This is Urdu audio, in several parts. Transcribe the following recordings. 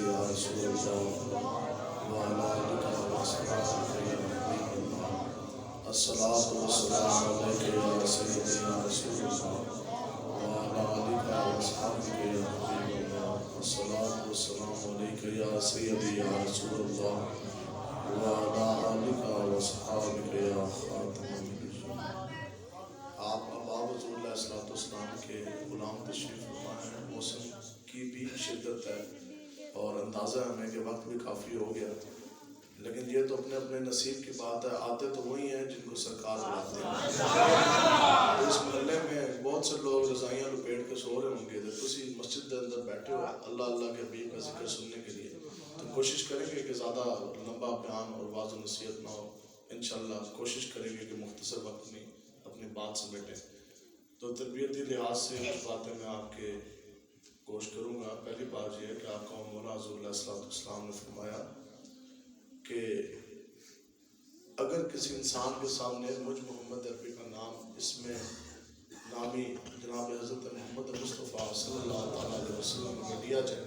يا رسول الله وعلى آلك وأصحابك يا حبيب الله الصلاة والسلام عليك يا سيدي يا رسول الله وعلى آلك وأصحابك يا حبيب الله الصلاة والسلام عليك يا سيدي يا رسول الله وعلى آلك وأصحابك يا خاتم النبيين. آپ اباب رسول اللہ صلی اللہ علیہ وسلم کے غلام تشریف فرما ہیں. موسم کی بھی شدت ہے اور اندازہ ہمیں کہ وقت بھی کافی ہو گیا، لیکن یہ تو اپنے اپنے نصیب کی بات ہے. آتے تو وہی ہیں جن کو سرکار بلاتے ہیں. اس محلے میں بہت سے لوگ رضائیاں لپیٹ کے سو رہے ہوں گے، جب تسی مسجد کے اندر بیٹھے ہو اللہ اللہ کے حبیب کا ذکر سننے کے لیے، تو کوشش کریں گے کہ زیادہ لمبا بیان اور واضح نصیحت نہ ہو. انشاءاللہ کوشش کریں گے کہ مختصر وقت میں اپنی بات سمیٹیں. تو تربیتی لحاظ سے کچھ باتیں میں آپ کے گوش کروں گا. پہلی بات یہ ہے کہ آپ کا مولا حضور علیہ السلام نے فرمایا کہ اگر کسی انسان کے سامنے مجھ محمد عربی کا نام اس میں نامی جناب حضرت محمد مصطفیٰ صلی اللہ علیہ وسلم میں لیا جائے،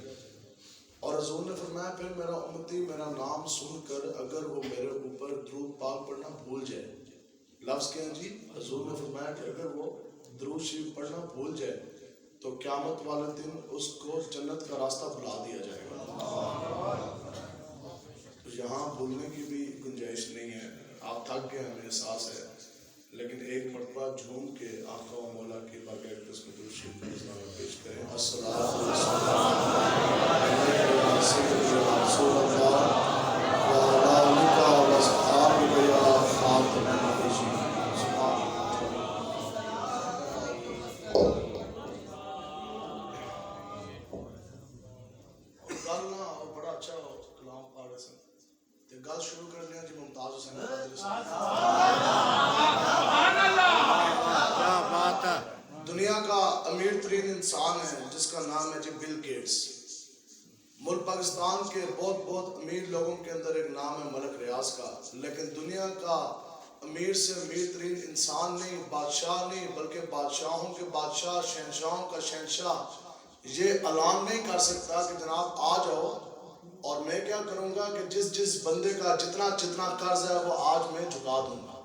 اور حضور نے فرمایا پھر میرا امتی میرا نام سن کر اگر وہ میرے اوپر درود پاک پڑھنا بھول جائے. لفظ کیا جی؟ حضور نے فرمایا کہ اگر وہ درود شریف پڑھنا بھول جائے تو قیامت والے دن اس کو جنت کا راستہ بھلا دیا جائے گا. تو یہاں بھولنے کی بھی گنجائش نہیں ہے. آپ تھک گئے ہمیں احساس ہے، لیکن ایک مرتبہ جھوم کے آقا و مولا کی بارگاہ اقدس میں درود شریف کا نذرانہ پیش کریں. الصلاۃ والسلام علیک یا سیدی یا رسول اللہ وعلی آلک واصحابک یا خاتم النبیین. گل شروع کرنے ہیں جی ممتاز حسین قادری صاحب. دنیا کا امیر ترین انسان ہے جس کا نام ہے جی بل گیٹس. ملک پاکستان کے بہت بہت امیر لوگوں کے اندر ایک نام ہے ملک ریاض کا، لیکن دنیا کا امیر سے امیر ترین انسان نہیں، بادشاہ نہیں، بلکہ بادشاہوں کے بادشاہ، شہنشاہوں کا شہنشاہ یہ اعلان نہیں کر سکتا کہ جناب آ جاؤ اور میں کیا کروں گا کہ جس بندے کا جتنا قرض ہے وہ آج میں چکا دوں گا.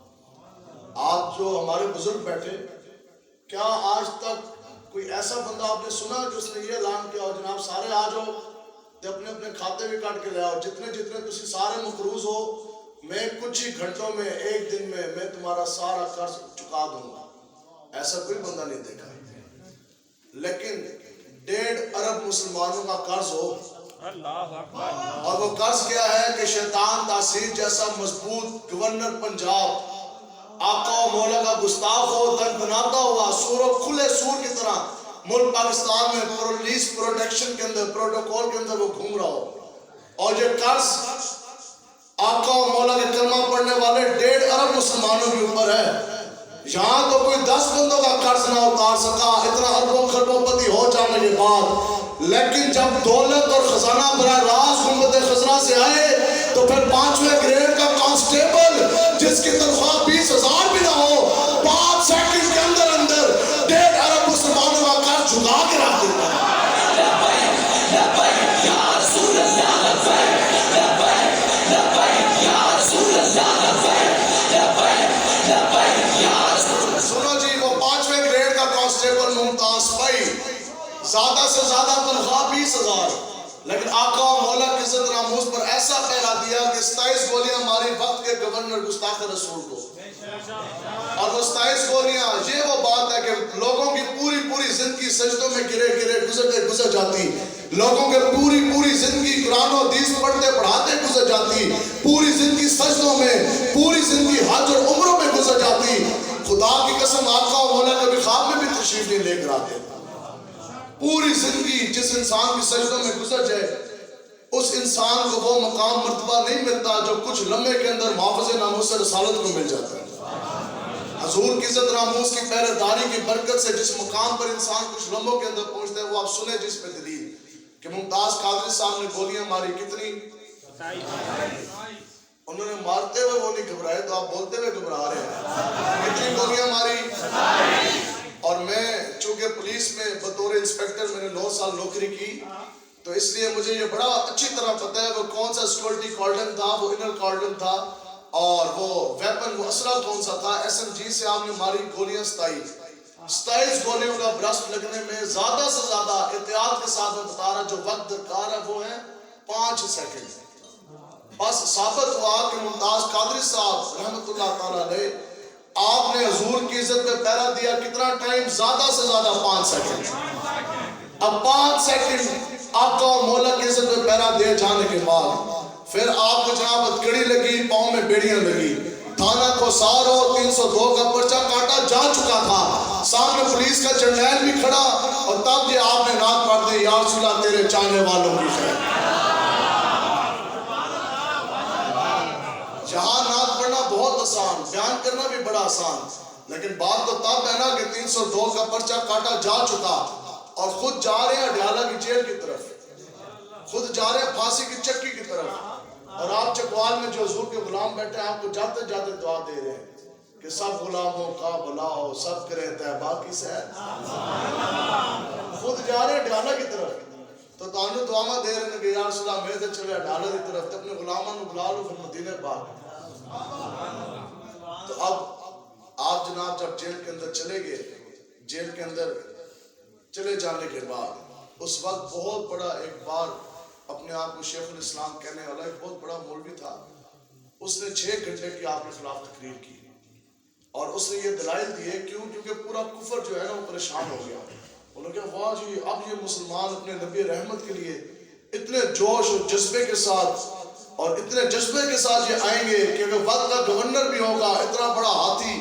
آج جو ہمارے بزرگ بیٹھے، کیا آج تک کوئی ایسا بندہ آپ نے سنا کہ اس نے یہ اعلان کیا ہو جناب سارے آ جاؤ تے اپنے اپنے کھاتے بھی کاٹ کے لے آؤ، جتنے تسی سارے مقروض ہو میں کچھ ہی گھنٹوں میں ایک دن میں تمہارا سارا قرض چکا دوں گا. ایسا کوئی بندہ نہیں دیکھا. لیکن 1.5 ارب مسلمانوں کا قرض ہو، اور وہ قرض کیا ہے کہ شیطان تاثیر جیسا مضبوط گورنر پنجاب آقا و مولا کا گستاخ ہو، دن بناتا ہوا سور و کھلے سور کی طرح ملک پاکستان میں پولیس پروٹیکشن کے اندر پروٹوکول کے اندر وہ گھوم رہا ہو، اور یہ قرض آقا و مولا کے کلمہ پڑھنے والے 1.5 ارب مسلمانوں کے اوپر ہے. یہاں تو کوئی 10 بندوں کا قرض نہ اتار سکا، اتنا اربوں خربوں پتی ہو جانے کے بعد. لیکن جب دولت اور خزانہ براہ راست گنبد خزرہ سے آئے تو پھر 5ویں گریڈ کا کانسٹیبل جس کی تنخواہ 20,000 بھی نہ ہو 5 سیکنڈ کے اندر 1.5 ارب مسلمانوں کا قرض جھکا کے رکھ دیتا ہے. سنو جی، وہ 5ویں گریڈ کا کانسٹیبل ممتاز بھائی، زیادہ سے زیادہ تنخواہ 20,000، لیکن آقا و مولا کی عزت ناموس پر ایسا پہرا دیا کہ 27 گولیاں ماری وقت کے گورنر گستاخ رسول کو. اور وہ 27 گولیاں، یہ وہ بات ہے کہ لوگوں کی پوری زندگی سجدوں میں گرے گزر جاتی، لوگوں کے پوری زندگی قرآن و حدیث پڑھتے پڑھاتے گزر جاتی، پوری زندگی سجدوں میں، پوری زندگی حج اور عمروں میں گزر جاتی. خدا کی قسم آقا و مولا کبھی خواب میں بھی تشریف نہیں لے کر آتے. پوری زندگی جس انسان کی سجدوں میں گزر جائے اس انسان کو وہ مقام مرتبہ نہیں ملتا جو کچھ لمحے کے اندر محافظ ناموس رسالت کو مل جاتا ہے. حضور کی عزت ناموس کی پہرے داری کی برکت سے جس مقام پر انسان کچھ لمحوں کے اندر پہنچتا ہے وہ آپ سنیں جس پہ دلیل کہ ممتاز قادری صاحب نے گولیاں ماری کتنی، انہوں نے مارتے ہوئے وہ نہیں گھبرائے تو آپ بولتے ہوئے گھبرا رہے ہیں. کتنی گولیاں ماری؟ اور میں چونکہ پولیس میں بطور انسپیکٹر میں نے 9 سال نوکری کی تو تو اس لیے مجھے یہ بڑا اچھی طرح پتہ ہے وہ کون سا سیکورٹی کارڈن تھا، وہ انر کارڈن تھا، اور وہ ویپن، وہ اسلحہ کون سا تھا۔ ایس ایم جی سے آپ نے ماری گولیاں 27 گولیوں کا برسٹ لگنے میں زیادہ سے زیادہ احتیاط کے ساتھ میں بتا رہا جو وقت درکار ہے وہ ہے 5 سیکنڈ۔ بس ثابت ہوا کہ ممتاز قادری صاحب رحمت اللہ تعالیٰ علیہ، آپ نے حضور کی عزت میں پہرا دیا کتنا ٹائم؟ زیادہ سے زیادہ 5 سیکنڈ۔ اب 5 سیکنڈ آقا و مولا کی عزت میں پہرا دے جانے کے بعد پھر آپ کو جناب ہتکڑی لگی، پاؤں میں بیڑیاں لگی، تھانہ کو سارو 302 کا پرچہ کاٹا جا چکا تھا، سامنے پولیس کا جرنیل بھی کھڑا، اور تب یہ آپ نے نعت پڑھ دی، یا رسول اللہ تیرے چاہنے والوں کی خیر۔ جہاں نعت پڑھنا بہت آسان، بیان کرنا بھی بڑا آسان، لیکن بات تو تب ہے نا کہ 302 کا پرچہ کاٹا جا چکا اور خود جا رہے ہیں اڈیالہ کی جیل کی طرف، خود جا رہے ہیں پھانسی کی چکی کی طرف، اور آپ چکوال میں جو حضور کے غلام بیٹھے ہیں آپ کو جاتے جاتے دعا دے رہے ہیں کہ سب غلاموں کا بھلا ہو، سب کرے طیبہ کی سیر۔ خود جا رہے ہیں اڈیالہ کی طرف، تو تانوں دعا دے رہے ہیں کہ یا رسول اللہ میرے چلے اڈیالہ کی طرف، تو اپنے غلاموں کو بلا لو پھر مدینے پاک۔ تو اب آپ جناب جب جیل کے اندر چلے گئے، جیل کے اندر چلے جانے کے بعد اس وقت بہت بڑا ایک بار اپنے آپ کو شیخ الاسلام کہنے والا ایک بہت بڑا مولوی تھا، اس نے 6 گھنٹے کی آپ کے خلاف تقریر کی، اور اس نے یہ دلائل دیے کیونکہ پورا کفر جو ہے نا وہ پریشان ہو گیا۔ انہوں نے کہا واہ جی، اب یہ مسلمان اپنے نبی رحمت کے لیے اتنے جوش اور جذبے کے ساتھ اور اتنے جذبے کے ساتھ یہ آئیں گے کہ اگر وقت کا گورنر بھی ہوگا اتنا بڑا ہاتھی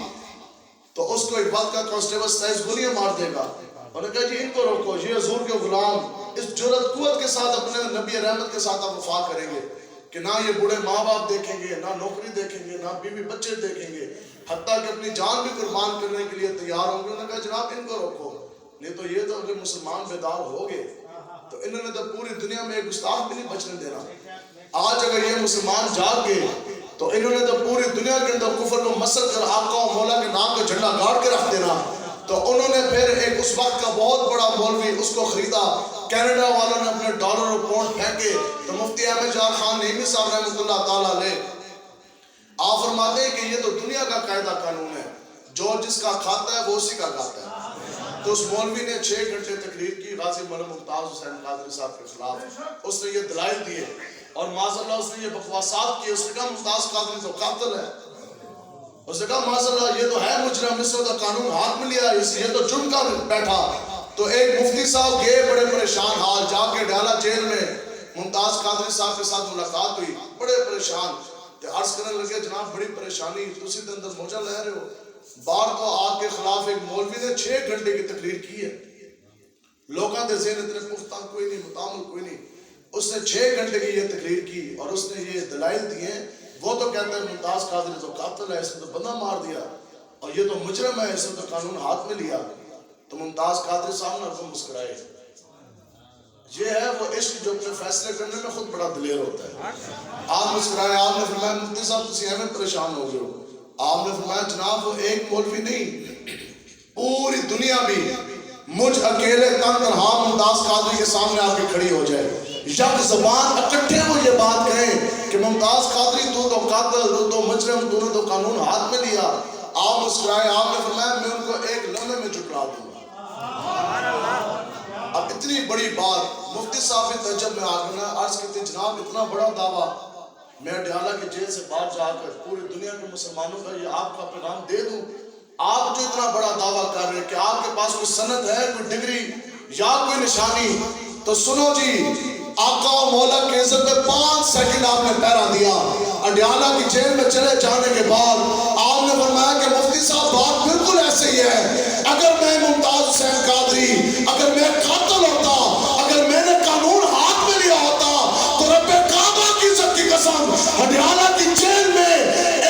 تو اس کو ایک وقت کا کانسٹیبل 27 گولیاں مار دے گا۔ انہوں نے کہا جی ان کو روکو، یہ حضور کے غلام اس جرأت قوت کے ساتھ اپنے نبی رحمت کے ساتھ آپ وفا کریں گے کہ نہ یہ بوڑھے ماں باپ دیکھیں گے، نہ نوکری دیکھیں گے، نہ بیوی بچے دیکھیں گے، حتیٰ کہ اپنی جان بھی قربان کرنے کے لیے تیار ہوں گے۔ انہوں نے کہا جناب ان کو روکو، نہیں تو یہ تو اگر مسلمان بیدار ہو گئے تو انہوں نے تو پوری دنیا میں ایک گستاخ بھی نہیں بچنے دینا۔ آج اگر یہ مسلمان جاگ گئے تو انہوں نے تو پوری دنیا کے اندر کفر کو مسل کر آقا و مولا کے نام کا جھنڈا گاڑ کے رکھ دینا۔ تو انہوں نے پھر ایک اس وقت کا بہت بڑا مولوی اس کو خریدا، کینیڈا والوں نے اپنے ڈالر اور پاؤنڈ پھینکے، تو مفتی احمد جان خان نعیمی صاحب رحمۃ اللہ تعالیٰ علیہ آپ فرماتے ہیں کہ یہ تو دنیا کا قاعدہ قانون ہے، جو جس کا کھاتا ہے وہ اسی کا کھاتا ہے۔ تو اس مولوی نے 6 گھنٹے تقریر کی غازی مولانا ممتاز حسین قادری صاحب کے خلاف، اس نے یہ دلائل دیے اور معاذ اللہ اس نے یہ بکواسات کی۔ اس نے کہا ممتاز قادری تو قاتل ہے، اس نے کہا معاذ اللہ یہ تو ہے مجرم، اس نے تو قانون ہاتھ میں لیا، یہ تو جرم کا بیٹھا۔ تو ایک مفتی صاحب گئے بڑے پریشان حال، جا کے ڈالا جیل میں ممتاز قادری صاحب کے ساتھ ملاقات ہوئی، بڑے پریشان تو عرض کرنے لگے جناب بڑی پریشانی، تسی دے اندر موجہ لے رہے ہو، بار تو آپ کے خلاف ایک مولوی نے 6 گھنٹے کی تقریر کی ہے، لوگاں دے ذہن اتنے پختہ کوئی نہیں، متعامل کوئی نہیں، اس نے 6 گھنٹے کی یہ تقریر کی اور اس نے یہ دلائل دیے۔ وہ تو کہتا ہے ممتاز قادری تو قاتل ہے، اس نے تو بندہ مار دیا، اور یہ تو مجرم ہے، اس نے تو قانون ہاتھ میں لیا۔ تو ممتاز قادری صاحب نے مسکرائے۔ یہ ہے وہ عشق جو اپنے فیصلے کرنے میں خود بڑا دلیر ہوتا ہے۔ آپ مسکرائے، آپ نے فرمایا مفتی صاحب تسی ہمیں پریشان ہو گئے ہو۔ آپ نے فرمایا جناب وہ ایک مولوی نہیں، پوری دنیا بھی مجھ اکیلے تن تنہا ممتاز قادری کے سامنے آ کے کھڑی ہو جائے، یک زبان اکٹھے وہ یہ بات کہیں کہ ممتاز قادری تو قاتل، تو مجرم، تو نے تو قانون ہاتھ میں لیا۔ آپ مسکرائے، آپ نے فرمایا میں ان کو ایک لمحے میں جھٹلا دوں گا۔ اب اتنی بڑی بات، مفتی صاحب بھی تعجب میں آ گئے، عرض کرتے جناب اتنا بڑا دعویٰ، میں اڈیالہ کی جیل سے باہر جا کر پوری دنیا کے مسلمانوں کا یہ آپ کا پیغام دے دوں، آپ جو اتنا بڑا دعویٰ کر رہے ہیں کہ آپ کے پاس کوئی سند ہے، کوئی ڈگری یا کوئی نشانی، تو سنو جی آقا و مولا کے عزت میں 5 سیکنڈ آپ نے پہرا دیا۔ اڈیالہ کی جیل میں چلے جانے کے بعد آپ نے فرمایا کہ مفتی صاحب بات بالکل ایسے ہی ہے، اگر میں ممتاز حسین قادری اگر میں قاتل ہوتا، اگر میں نے قانون ہاتھ میں لیا ہوتا تو رب کعبہ کی عزت کی قسم اڈیالہ کی جیل میں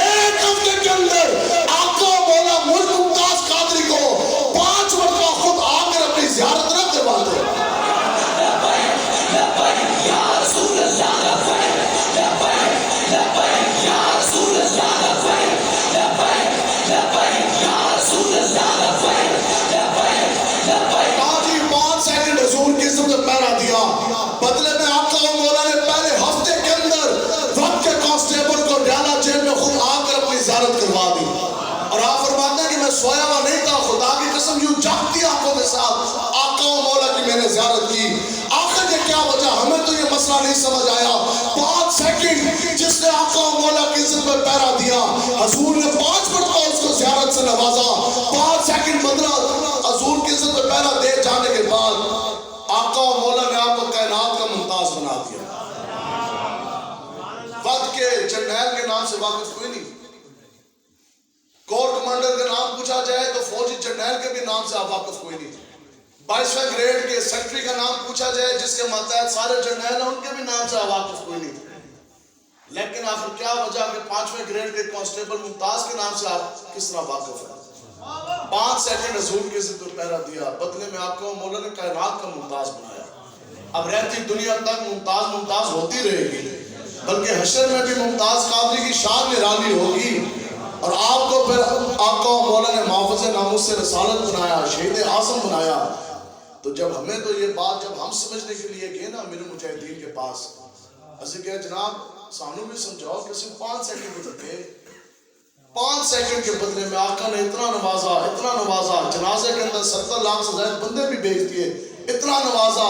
1 ہفتے کے اندر آقا و مولا مجھ ممتاز قادری کو 5 مرتبہ خود آ کر اپنی زیارت نہ کرواتے۔ مسئلہ نہیں سمجھ آیا. 5 سیکنڈ جس نے آقا و مولا کی عزت میں پہرا دیا, حضور نے 5 مرتبہ اس کو زیارت سے نوازا. 5 سیکنڈ بدلا حضور کی عزت میں پہرا دے جانے کے بعد آقا و مولا نے آپ کو کائنات کا ممتاز بنا دیا. وقت کے جرنیل کے نام سے واقف کوئی نہیں. کور کمانڈر کا نام پوچھا جائے تو فوجی جرنیل کے بھی نام سے آپ واقف کوئی نہیں. 22ویں گریڈ کے سیکٹری کا نام پوچھا جائے جس کے ماتحت سارے جرنیل ہیں ان کے بھی نام سے آپ واقف کوئی نہیں. لیکن آخر کیا وجہ کہ 5ویں گریڈ کے کانسٹیبل ممتاز کے نام سے آپ کس طرح واقف ہیں؟ 5 سیکنڈ حضور کی عزت کو پہرا دیا, بدلے میں آپ کو مولا نے کائنات کا ممتاز بنایا. اب رہتی دنیا تک ممتاز ہوتی رہے گی, بلکہ حشر میں بھی ممتاز قادری کی شان نرالی ہوگی. اور آپ کو پھر آقا و مولا نے محافظ ناموس سے رسالت بنایا, شہید اعظم بنایا. تو جب ہمیں تو یہ بات جب ہم سمجھنے کے لیے گئے نا امیر المجاہدین کے پاس, اسے کہا جناب سانو بھی سمجھاؤ کہ صرف 5 سیکنڈ کے بدلے 5 سیکنڈ کے بدلے میں آقا نے اتنا نوازا, جنازے کے اندر 70 لاکھ سے زائد بندے بھی بھیج دیے, اتنا نوازا.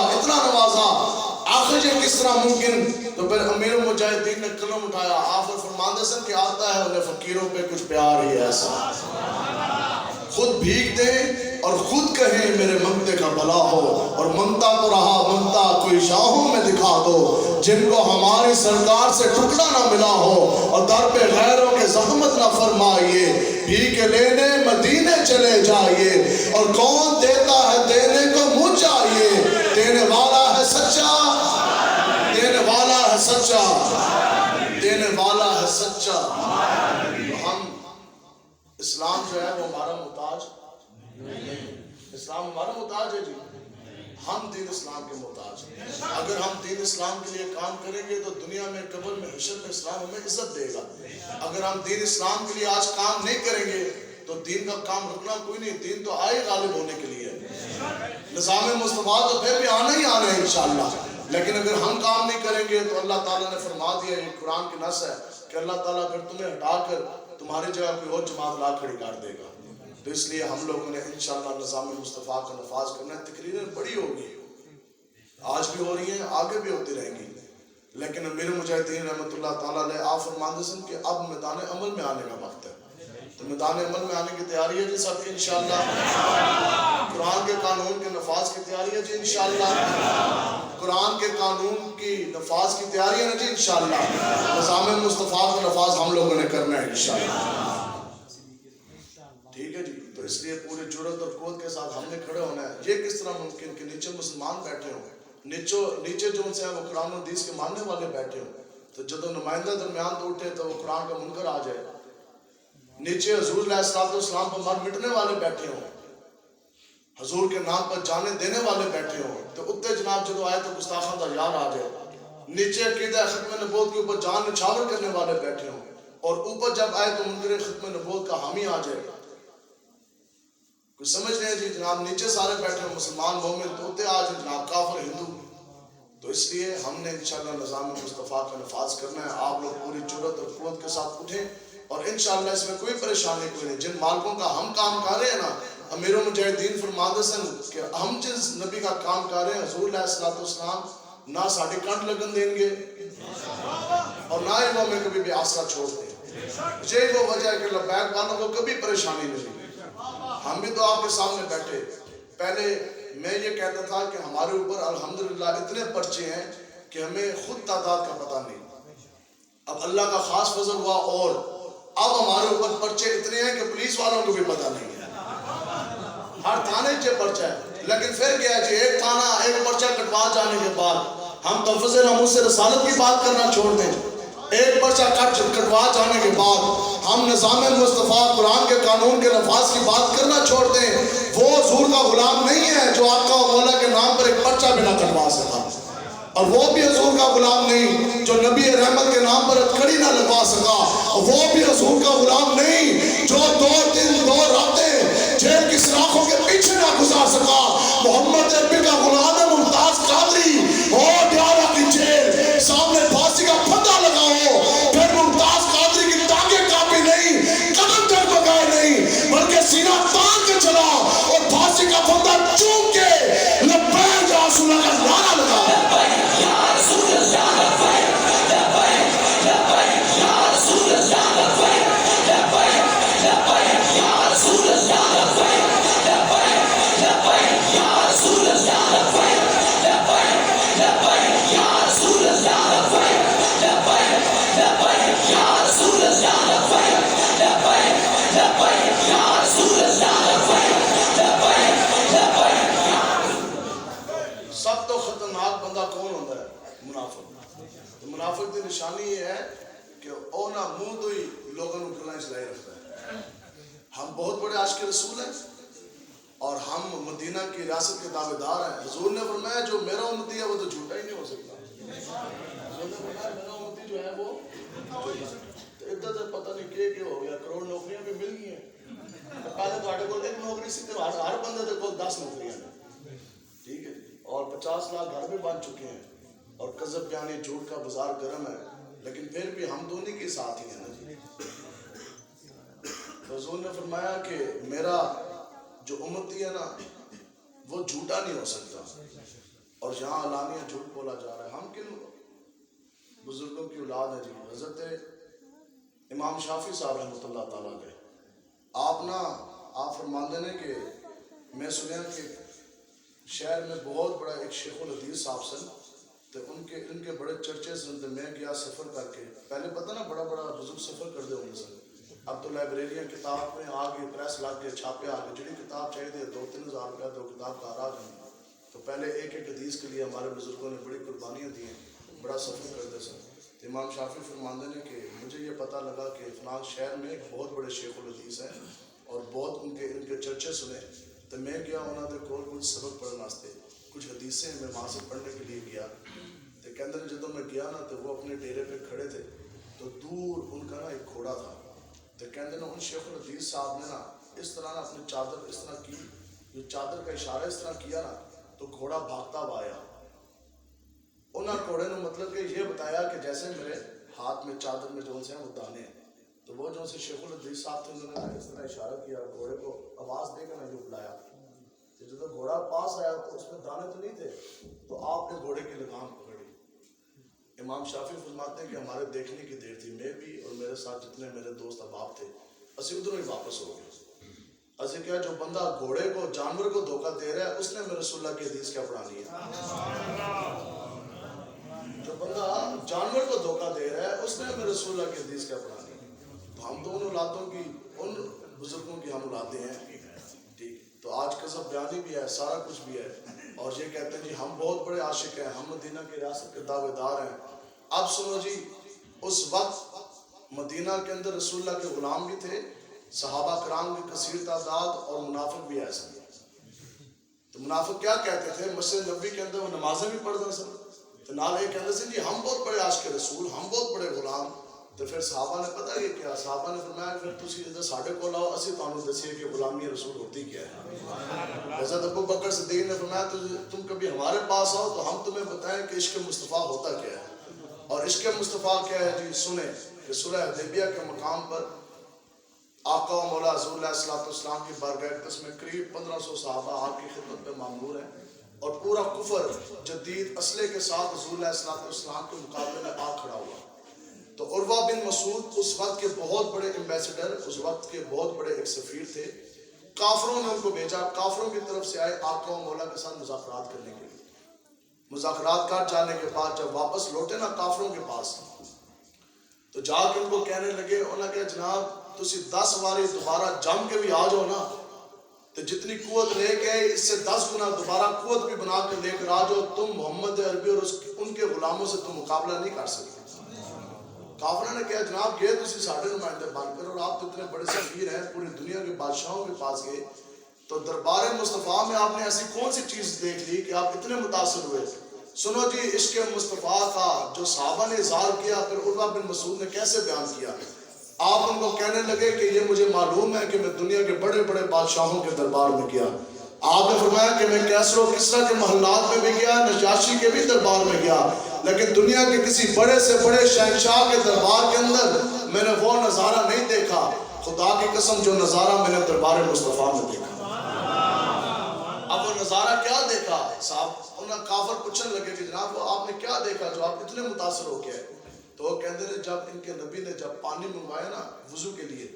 آخر یہ کس طرح ممکن؟ تو پھر امیر المجاہدین نے قلم اٹھایا. آپ فرماندے سن کہ آتا ہے انہیں فقیروں پہ کچھ پیار ہی ایسا, خود بھیگ دیں اور خود کہیں میرے منگتے کا بھلا ہو, اور منگتا تو رہا منگتا کوئی شاہوں میں دکھا دو جن کو ہماری سرکار سے ٹکڑا نہ ملا ہو, اور در پہ غیروں کے زحمت نہ فرمائیے, بھیک لینے مدینے چلے جائیے, اور کون دیتا ہے دینے کو مجھ جائیے, دینے والا ہے سچا, دینے والا ہے سچا, دینے والا ہے سچا. ہم اسلام جو ہے وہ ہمارا محتاج نہیں, اسلام ہمارا محتاج ہے جی, ہم دین اسلام کے محتاج ہیں. اگر ہم دین اسلام کے لیے کام کریں گے تو دنیا میں قبر میں حشر میں اسلام ہمیں عزت دے گا. اگر ہم دین اسلام کے لیے آج کام نہیں کریں گے تو دین کا کام رکنا کوئی نہیں, دین تو آئے غالب ہونے کے لیے. نظام مصطفیٰ تو پھر بھی آنا ہی آنا ہے انشاءاللہ, لیکن اگر ہم کام نہیں کریں گے تو اللہ تعالیٰ نے فرما دیا, یہ قرآن کی نص ہے کہ اللہ تعالیٰ پھر تمہیں ہٹا کر تمہاری جگہ کوئی اور جماعت لا کھڑی کر دے گا. تو اس لیے ہم لوگوں نے انشاءاللہ نظام مصطفیٰ کا نفاذ کرنا ہے. تقریریں بڑی ہوگی, آج بھی ہو رہی ہیں, آگے بھی ہوتی رہیں گی, لیکن امیر مجاہدین رحمۃ اللہ تعالیٰ علیہ آپ فرماندے سن کہ اب میدان عمل میں آنے کا وقت ہے. تو میدان عمل میں آنے کی تیاری ہے جی سب کی انشاءاللہ. قرآن کے قانون کے نفاذ کی تیاری ہے جی انشاءاللہ. قرآن کے قانون کی نفاذ کی تیاری ہے نا جی انشاءاللہ. نظام مصطفیٰ کا نفاذ ہم لوگوں نے کرنا ہے انشاءاللہ. ٹھیک ہے جی, تو اس لیے پوری جرات اور قوت کے ساتھ ہم نے کھڑے ہونا ہے. یہ کس طرح ممکن کہ نیچے مسلمان بیٹھے ہوں, نیچے جو ان سے ہیں وہ قرآن و حدیث کے ماننے والے بیٹھے ہوں, تو جب نمائندہ درمیان تو اٹھے تو وہ قرآن کا منکر آ جائے. نیچے حضور علیہ السلام پر مر مٹنے والے بیٹھے ہوں, حضور کے نام پر جانے دینے والے بیٹھے ہوں, تو اتنے جناب جدو آئے تو گستاخان دا یار آ جائے. نیچے عقیدہ ختم نبوت کے اوپر جان نچھاور کرنے والے بیٹھے ہوں, اور اوپر جب آئے تو منکر ختم نبوت کا حامی آ جائے. کچھ سمجھ رہے ہیں جی جناب, نیچے سارے بیٹھے ہیں مسلمان مومن, تو اتنے آج جناب کافر ہندو. تو اس لیے ہم نے انشاءاللہ نظام مصطفیٰ کا نفاذ کرنا ہے. آپ لوگ پوری جرات اور قوت کے ساتھ اٹھیں, اور انشاءاللہ اس میں کوئی پریشانی کوئی نہیں. جن مالکوں کا ہم کام کر رہے ہیں نا, امیر المجاہدین فرماندے سن کہ ہم جس نبی کا کام کر رہے ہیں حضور علیہ السلام نہ ساڑھی کنٹ لگن دیں گے اور نہ ہی وہ ہمیں کبھی بھی آسرا چھوڑ دیں. یہ وہ وجہ ہے کہ لبیک والوں کو کبھی پریشانی نہیں. ہم بھی تو آپ کے سامنے بیٹھے, پہلے میں یہ کہتا تھا کہ ہمارے اوپر الحمدللہ اتنے پرچے ہیں کہ ہمیں خود تعداد کا پتہ نہیں. اب اللہ کا خاص فضل ہوا, اور اب ہمارے اوپر پرچے اتنے ہیں کہ پولیس والوں کو بھی پتہ نہیں ہے. ہر تھانے سے پرچہ ہے, لیکن پھر کیا ہے جی ایک تھانہ ایک پرچہ کٹوا جانے کے بعد ہم تحفظ ناموس سے رسالت کی بات کرنا چھوڑ دیں. ایک پرچہ کٹوا جانے کے بعد ہم نظام مصطفیٰ قرآن کے قانون کے نفاذ کی بات کرنا چھوڑ دیں. وہ حضور کا غلام نہیں ہے جو آقا و مولا کے نام پر ایک پرچہ بھی نہ کٹوا سکا, اور وہ بھی حضور کا غلام نہیں جو نبی رحمت کے نام پر کڑی نہ لگوا سکا, اور وہ بھی حضور کا غلام نہیں جو 2 دن 2 راتیں جیل کی سلاخوں کے پیچھے نہ گزار سکا. محمد عربی کا غلام ہے ممتاز قادری, اور ڈیارہ کی جیل سامنے پھانسی کا پھندا لگاؤ, پھر ممتاز قادری کی ٹانگیں کاپی نہیں, قدم تک بگائے نہیں, بلکہ سینہ تان کے چلا اور پھانسی کا پھندا چوم کے لبیک یا رسول اللہ کا نعرہ لگا. منافق منافق کی نشانی یہ ہے کہ او نہ منہ تو ہی لوگوں کو گلائیں چلائی رکھتا ہے. ہم بہت بڑے عاشق رسول ہیں اور ہم مدینہ کی ریاست کے دعوے دار ہیں. حضور نے فرمایا جو میرا امتی ہے وہ تو جھوٹا ہی نہیں ہو سکتا. حضور نے فرمایا میرا امتی جو ہے وہ ادھر سے پتہ نہیں کہ ہو گیا, کروڑ نوکریاں بھی مل گئی ہیں. پہلے تو کو ایک نوکری سی ہر بندے کو 10 نوکریاں ہیں, ٹھیک ہے, اور 50 لاکھ گھر بھی بن چکے ہیں اور کذب یعنی جھوٹ کا بازار گرم ہے, لیکن پھر بھی ہم دونوں کے ساتھ ہی ہیں نا جی. حضور نے فرمایا کہ میرا جو امتی ہے نا وہ جھوٹا نہیں ہو سکتا, اور یہاں علانیہ جھوٹ بولا جا رہا ہے. ہم کن بزرگوں کی اولاد ہیں جی. حضرت امام شافعی صاحب رحمۃ اللہ تعالیٰ علیہ, آپ فرماندے ہیں کہ میں سنیا کہ شہر میں بہت بڑا ایک شیخ الحدیث صاحب سن, تو ان کے بڑے چرچے سن. تو میں گیا سفر کر کے, پہلے پتہ نا بڑا بزرگ سفر کر دے ہوں گے سن. اب تو لائبریریاں کتاب میں آ گئی, پریس لگ گئے, چھاپے آ گئے, جڑی کتاب چاہیے 2-3 ہزار روپیہ 2 کتاب کا آ جائیں. تو پہلے ایک حدیث کے لیے ہمارے بزرگوں نے بڑی قربانیاں دی ہیں, بڑا سفر کرتے سن. امام شافعی فرماندے نے کہ مجھے یہ پتہ لگا کہ فلاں شہر میں ایک بہت بڑے شیخ الحدیث ہیں اور بہت ان کے چرچے سنے. تو میں گیا انہوں نے کول کچھ سبق پڑھنے واسطے, کچھ حدیثیں میں وہاں سے پڑھنے کے لیے گیا. تو کہتے ہیں جب میں گیا نا تو وہ اپنے ڈیرے پہ کھڑے تھے, تو دور ان کا نا ایک گھوڑا تھا. تو کہتے ہیں ان شیخ الحدیث صاحب نے نا اس طرح نا اپنی چادر اس طرح کی, جو چادر کا اشارہ اس طرح کیا نا تو گھوڑا بھاگتا ہوا آیا. انہوں گھوڑے نے مطلب کہ یہ بتایا کہ جیسے میرے ہاتھ میں چادر میں جو سے ہیں وہ دانے ہیں. تو وہ جو سے شیخ الحدیث صاحب تھے انہوں نے اس طرح اشارہ کیا, گھوڑے کو آواز دے کر جو بلایا. تو جب گھوڑا پاس آیا تو اس میں دانے تو نہیں تھے, تو آپ نے گھوڑے کی لگام پکڑی. امام شافعی فرماتے ہیں کہ ہمارے دیکھنے کی دیر تھی, میں بھی اور میرے ساتھ جتنے میرے دوست احباب تھے اسی ادھر ہی واپس ہو گئے. اسے کیا جو بندہ گھوڑے کو جانور کو دھوکہ دے رہا ہے اس نے میرے رسول اللہ کی حدیث کیا پڑھانی ہے. جو بندہ جانور کو دھوکہ دے رہا ہے اس نے میرے رسول اللہ کی حدیث کیا پڑھانی ہے. تو ہم تو ان اولادوں کی, ان بزرگوں کی ہم اولادیں ہیں, ٹھیک. تو آج قذف بیانی بھی ہے, سارا کچھ بھی ہے, اور یہ کہتے ہیں جی ہم بہت بڑے عاشق ہیں, ہم مدینہ کی ریاست کے دعوے دار ہیں. اب سنو جی, اس وقت مدینہ کے اندر رسول اللہ کے غلام بھی تھے, صحابہ کرام کی کثیر تعداد, اور منافق بھی ایسے. تو منافق کیا کہتے تھے, مسجد نبوی کے اندر وہ نمازیں بھی پڑھتے سن, تو نال یہ کہتے تھے جی ہم بہت بڑے عاشق رسول, ہم بہت بڑے غلام. تو پھر صحابہ نے پتہ یہ کیا, صحابہ نے فرمایا پھر تسی ادھر ساڈے کول آؤ, اسی تانوں دسیے کہ غلامی رسول ہوتی کیا ہے. حضرت ابو بکر صدیق نے فرمایا تم کبھی ہمارے پاس آؤ تو ہم تمہیں بتائیں کہ عشق مصطفیٰ ہوتا کیا ہے. اور عشق مصطفیٰ کیا ہے جی, سنیں کہ صلح حدیبیہ کے مقام پر آقا و مولا حضور علیہ الصلوۃ والسلام کی بارگاہ اقدس میں قریب 1500 صحابہ آپ کی خدمت میں معمور ہیں, اور پورا کفر جدید اسلحے کے ساتھ حضور علیہ الصلوۃ والسلام کے مقابلے میں آ کھڑا ہوا. تو عروہ بن مسعود اس وقت کے بہت بڑے ایمبیسڈر, اس وقت کے بہت بڑے ایک سفیر تھے. کافروں نے ان کو بھیجا, کافروں کی طرف سے آئے آقا و مولا کے ساتھ مذاکرات کرنے کے لیے. مذاکرات کر جانے کے بعد جب واپس لوٹے نا کافروں کے پاس, تو جا کے ان کو کہنے لگے, انہوں نے کہا جناب تسی 10 باری دوبارہ جم کے بھی آ جاؤ نا, تو جتنی قوت لے کے آئے اس سے 10 گنا دوبارہ قوت بھی بنا کے لے کر آ جاؤ, تم محمد عربی اور ان کے غلاموں سے تم مقابلہ نہیں کر سکتے. کافروں نے کہا جناب یہ تسی ساڑھے نمائندے بن کر, اور آپ تو اتنے بڑے سفیر ہیں, پوری دنیا کے بادشاہوں کے پاس گئے, تو دربار مصطفیٰ میں آپ نے ایسی کون سی چیز دیکھ لی کہ آپ اتنے متاثر ہوئے. سنو جی عشق مصطفیٰ کا جو صحابہ نے اظہار کیا, پھر عروہ بن مسعود نے کیسے بیان کیا. آپ ان کو کہنے لگے کہ یہ مجھے معلوم ہے کہ میں دنیا کے بڑے بڑے بادشاہوں کے دربار میں گیا. آپ نے فرمایا کہ میں کیسر و کسریٰ کے محلات میں بھی گیا, نجاشی کے بھی دربار میں گیا, لیکن دنیا کے کسی بڑے سے بڑے شہنشاہ کے دربار کے اندر میں نے وہ نظارہ نہیں دیکھا. خدا کی قسم جو نظارہ میں نے دربار مصطفیٰ میں دیکھا. اب وہ نظارہ کیا دیکھا صاحب, انہیں کافر پوچھنے لگے کہ جناب وہ آپ نے کیا دیکھا جو آپ اتنے متاثر ہو کے. تو وہ کہتے ہیں جب ان کے نبی نے جب پانی منگوایا نا وضو کے لیے,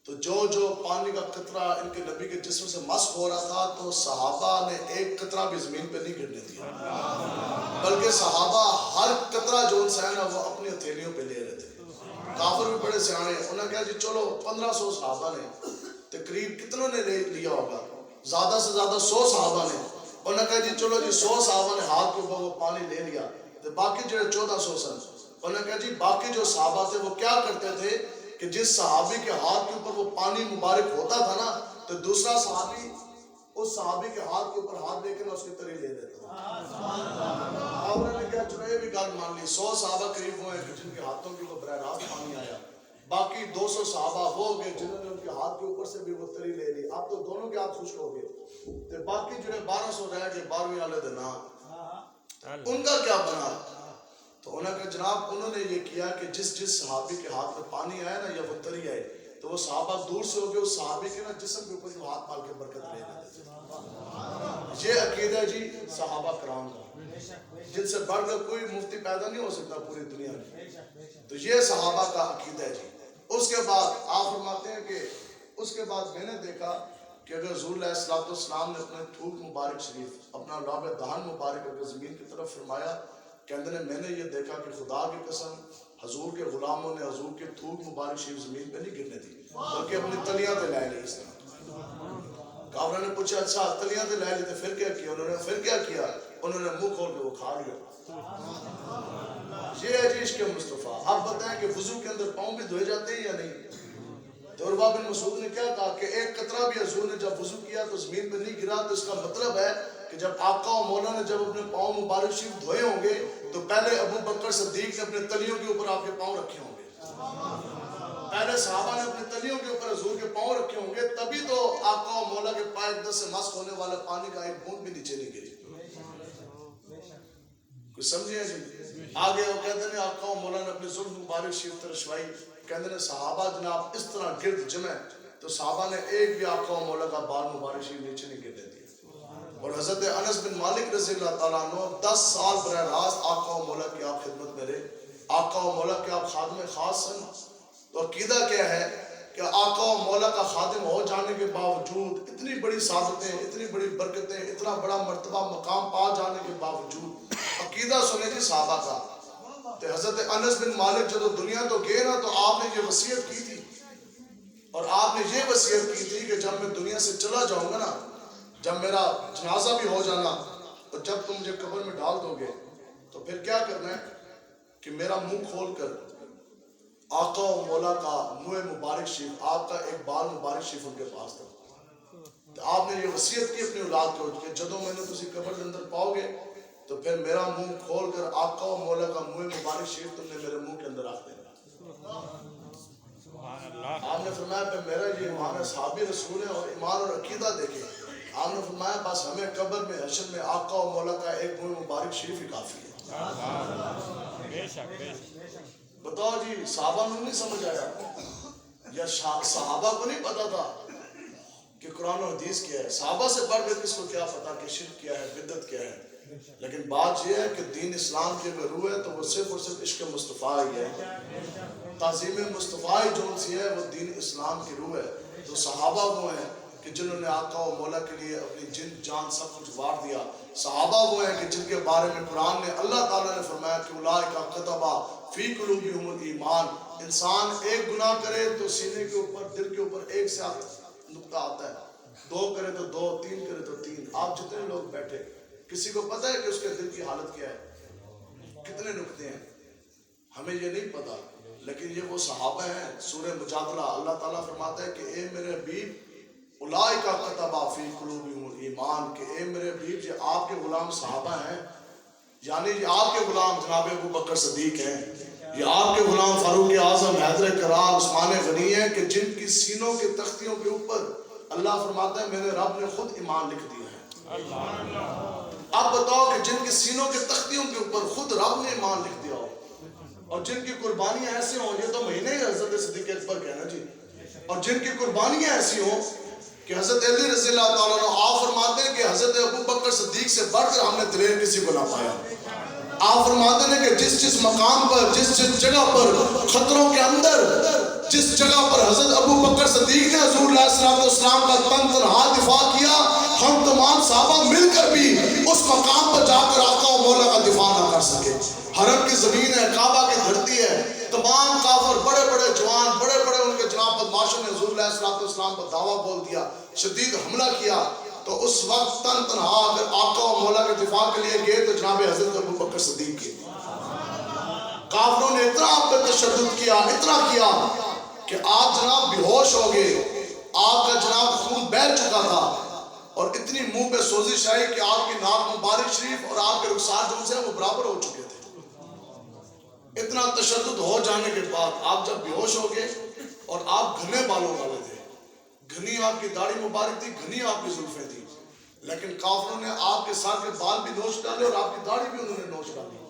تو جو پانی کا قطرہ ان کے نبی کے جسم سے مسح ہو رہا تھا, تو صحابہ نے ایک قطرہ بھی زمین پہ نہیں گرنے دیا, بلکہ صحابہ ہر قطرہ جو ان سے ہے نا وہ اپنی ہتھیلیوں پہ لے رہے تھے. کافر بھی بڑے سیانے, انہوں نے کہا جی چلو 1500 صحابہ نے, تقریب کتنوں نے لیا ہوگا, زیادہ سے زیادہ 100 صحابہ نے. انہوں نے کہا جی چلو جی 100 صحابہ نے ہاتھ کے اوپر وہ پانی لے لیا, تو باقی جو 1400 سن انہوں نے کہا جی باقی جو صحابہ تھے وہ کیا کرتے تھے کہ جس صحابی کے ہاتھ کے اوپر وہ پانی مبارک ہوتا تھا نا تو دوسرا صحابی اس صحابی کے ہاتھ کے اوپر ہاتھ دے کے اس کی تری لے لیتا تھا۔ آپ نے کہا چلو یہ بھی گل مان لی 100 صحابہ قریب ہوئے جن کے ہاتھوں کے اوپر براہ راست پانی آیا، باقی 200 صحابہ وہ ہو گئے جنہوں نے ان کے ہاتھ کے اوپر سے بھی وہ تری لے لی، اب تو دونوں کے ہاتھ خشک ہو گئے، تو باقی جو 1200 رہ گئے 12ویں والے دن ان کا کیا بنا؟ تو انہوں نے جناب انہوں نے یہ کیا کہ جس صحابی کے ہاتھ میں پانی آیا نا یا وہ تری آئے تو وہ صحابہ دور سے ہو گئے اس صحابی کے نا جسم کے اوپر جو ہاتھ مال کے برکت لے لیتے تھے۔ یہ عقیدہ جی صحابہ کرام کا، جن سے بڑھ کر کوئی مفتی پیدا نہیں ہو سکتا پوری دنیا میں، تو یہ صحابہ کا عقیدہ ہے جی۔ اس کے بعد آپ فرماتے ہیں کہ اس کے بعد میں نے دیکھا کہ اگر حضور علیہ السلام نے اپنے تھوک مبارک شریف اپنا لعب دہن مبارک اگر زمین کی طرف فرمایا کہتے ہیں میں نے یہ دیکھا کہ خدا کی قسم حضور کے غلاموں نے حضور کے تھوک مبارک شریف زمین پہ نہیں گرنے دی بلکہ اپنی تلیاں تے لے لی۔ اس طرح کافروں نے پوچھا اچھا تلیاں تے لے لی تو پھر کیا کیا؟ انہوں نے پھر کیا کیا؟ انہوں نے منہ کھول کے وہ کھا لیا۔ یہ ہے جی عشق مصطفیٰ۔ آپ بتائیں کہ وضو کے اندر پاؤں بھی دھوئے جاتے ہیں یا نہیں؟ تو عروہ بن مسعود نے کیا کہا کہ ایک قطرہ بھی حضور نے جب وضو کیا تو زمین پہ نہیں گرا، تو اس کا مطلب ہے کہ جب آقا و مولا نے جب اپنے پاؤں مبارک شریف دھوئے ہوں گے تو پہلے ابو بکر صدیق نے اپنے تلیوں کے اوپر آپ کے پاؤں رکھے ہوں گے، پہلے صحابہ نے اپنے تلیوں کے اوپر حضور کے پاؤں رکھے ہوں گے، تبھی تو آقا و مولا کے پائے اقدس سے مسح ہونے والا پانی کا ایک بوند بھی نیچے نہیں گری۔ کچھ سمجھے جی؟ آگے وہ کہتے ہیں آقا و مولا نے اپنے زلف مبارک شریف ترشوائی، کہتے ہیں صحابہ جناب اس طرح گرد جمع تو صحابہ نے ایک بھی آقا و مولا کا بال مبارک شریف نیچے نہیں گرنے دیا۔ اور حضرت انس بن مالک رضی اللہ تعالیٰ عنہ 10 سال براہ راست آقا و مولا کی آپ خدمت میں رہے، آقا و مولا کے آپ خادم خاص سن۔ تو عقیدہ کیا ہے کہ آقا و مولا کا خادم ہو جانے کے باوجود اتنی بڑی سعادتیں، اتنی بڑی برکتیں، اتنا بڑا مرتبہ مقام پا جانے کے باوجود عقیدہ سنے جی صحابہ کا۔ تو حضرت انس بن مالک جب دنیا تو گئے نا تو آپ نے یہ وصیت کی تھی، اور آپ نے یہ وصیت کی تھی کہ جب میں دنیا سے چلا جاؤں گا نا، جب میرا جنازہ بھی ہو جانا اور جب تم مجھے قبر میں ڈال دو گے تو پھر کیا کرنا ہے کہ میرا منہ کھول کر آقا و مولا کا منہ مبارک شریف، آپ کا ایک بال مبارک شریف ان کے پاس تھا۔ تو آپ نے یہ وصیت کی اپنی اولاد کو کہ جدوں میں نے تسی قبر کے اندر پاؤ گے تو پھر میرا منہ کھول کر آقا و مولا کا منہ مبارک شریف تم نے میرے منہ کے اندر رکھ دینا۔ آپ نے فرمایا پہ میرا یہ ایمان صحابی رسول ہے اور ایمان اور عقیدہ دیکھیں۔ آپ نے فرمایا بس ہمیں قبر میں حشر میں آقا و مولا کا ایک منہ مبارک شریف ہی کافی ہے۔ بتاؤ جی صحابہ نے نہیں سمجھ آیا یا صحابہ کو نہیں پتا تھا کہ قرآن و حدیث کیا ہے؟ صحابہ سے بڑھ کر کس کو کیا پتا کہ شرک کیا ہے، بدعت کیا ہے؟ لیکن بات یہ ہے کہ دین اسلام کی اگر روح ہے تو وہ صرف اور صرف عشق مصطفیٰ ہی ہے، تعظیم مصطفیٰ ہی جو سی ہے وہ دین اسلام کی روح ہے۔ تو صحابہ وہ ہیں کہ جنہوں نے آقا و مولا کے لیے اپنی جن جان سب کچھ وار دیا۔ صحابہ وہ ہیں کہ جن کے بارے میں قرآن نے اللہ تعالیٰ نے فرمایا کہ اولئک کتب فی قلوبہم الایمان، انسان ایک گناہ کرے تو سینے کے اوپر دل کے اوپر ایک سے نقطہ آتا ہے، 2 کرے تو 2، 3 کرے تو 3۔ آپ جتنے لوگ بیٹھے کسی کو پتہ ہے کہ اس کے دل کی حالت کیا ہے، کتنے نقطے ہیں؟ ہمیں یہ نہیں پتا، لیکن یہ وہ صحابہ ہیں۔ سورہ مجادلہ اللہ تعالیٰ فرماتا ہے کہ اے میرے حبیب اولئک کتب فی قلوبہم الایمان، کہ اے میرے حبیب یہ آپ کے غلام صحابہ ہیں، یعنی یہ آپ کے غلام جناب ابو بکر صدیق ہیں، یہ آپ کے غلام فاروق اعظم، حیدر کرار، عثمان غنی ہیں کہ جن کی سینوں کے تختیوں کے اوپر اللہ فرماتا ہے میرے رب نے خود ایمان لکھ دیا ہے۔ اب بتاؤ کہ جن کی سینوں کے تختیوں کے اوپر خود رب نے ایمان لکھ دیا ہو اور جن کی قربانیاں ایسی ہوں، یہ تو مہینے ہی حضرت صدیق اکبر کہنا جی، اور جن کی قربانیاں ایسی ہوں کہ حضرت علی رضی اللہ تعالیٰ عنہ آپ فرماتے ہیں کہ حضرت ابو بکر صدیق سے بڑھ کر ہم نے دلیر کسی کو نہ پایا۔ آپ فرماتے ہیں کہ جس مقام پر، جس جگہ پر خطروں کے اندر، جس جگہ پر حضرت ابو بکر صدیق نے حضور علیہ السلام کا تن تنہا دفاع کیا، ہم تمام صحابہ مل کر بھی اس مقام پر جا کر آقا و مولا کا دفاع نہ کر سکے۔ حرم کی زمین ہے، کعبہ کی دھرتی ہے، تمام کافر بڑے بڑے جوان، بڑے بڑے ان کے جناب بدماشوں نے حضور علیہ السلام پر دعویٰ بول دیا، شدید حملہ کیا، تو اس وقت تن تنہا اگر آقا و مولا کے دفاع کے لیے گئے تو جناب حضرت ابو بکر صدیق کے. کافروں نے اتنا آپ پہ تشدد کیا، اتنا کیا کہ آپ جناب بے ہوش ہو گئے، آپ کا جناب خون بہہ چکا تھا اور اتنی منہ پہ سوزش آئی کہ آپ کی ناک مبارک شریف اور آپ کے رخسار جو سے وہ برابر ہو چکے تھے. اتنا تشدد ہو جانے کے بعد آپ جب بے ہوش ہو گئے اور آپ گھنے بالوں والے تھے، گھنی آپ کی داڑھی مبارک تھی، گھنی آپ کی زلفیں تھی، لیکن کافروں نے آپ کے سر کے بال بھی نوچ ڈالے اور آپ کی داڑھی بھی انہوں نے نوچ ڈالی.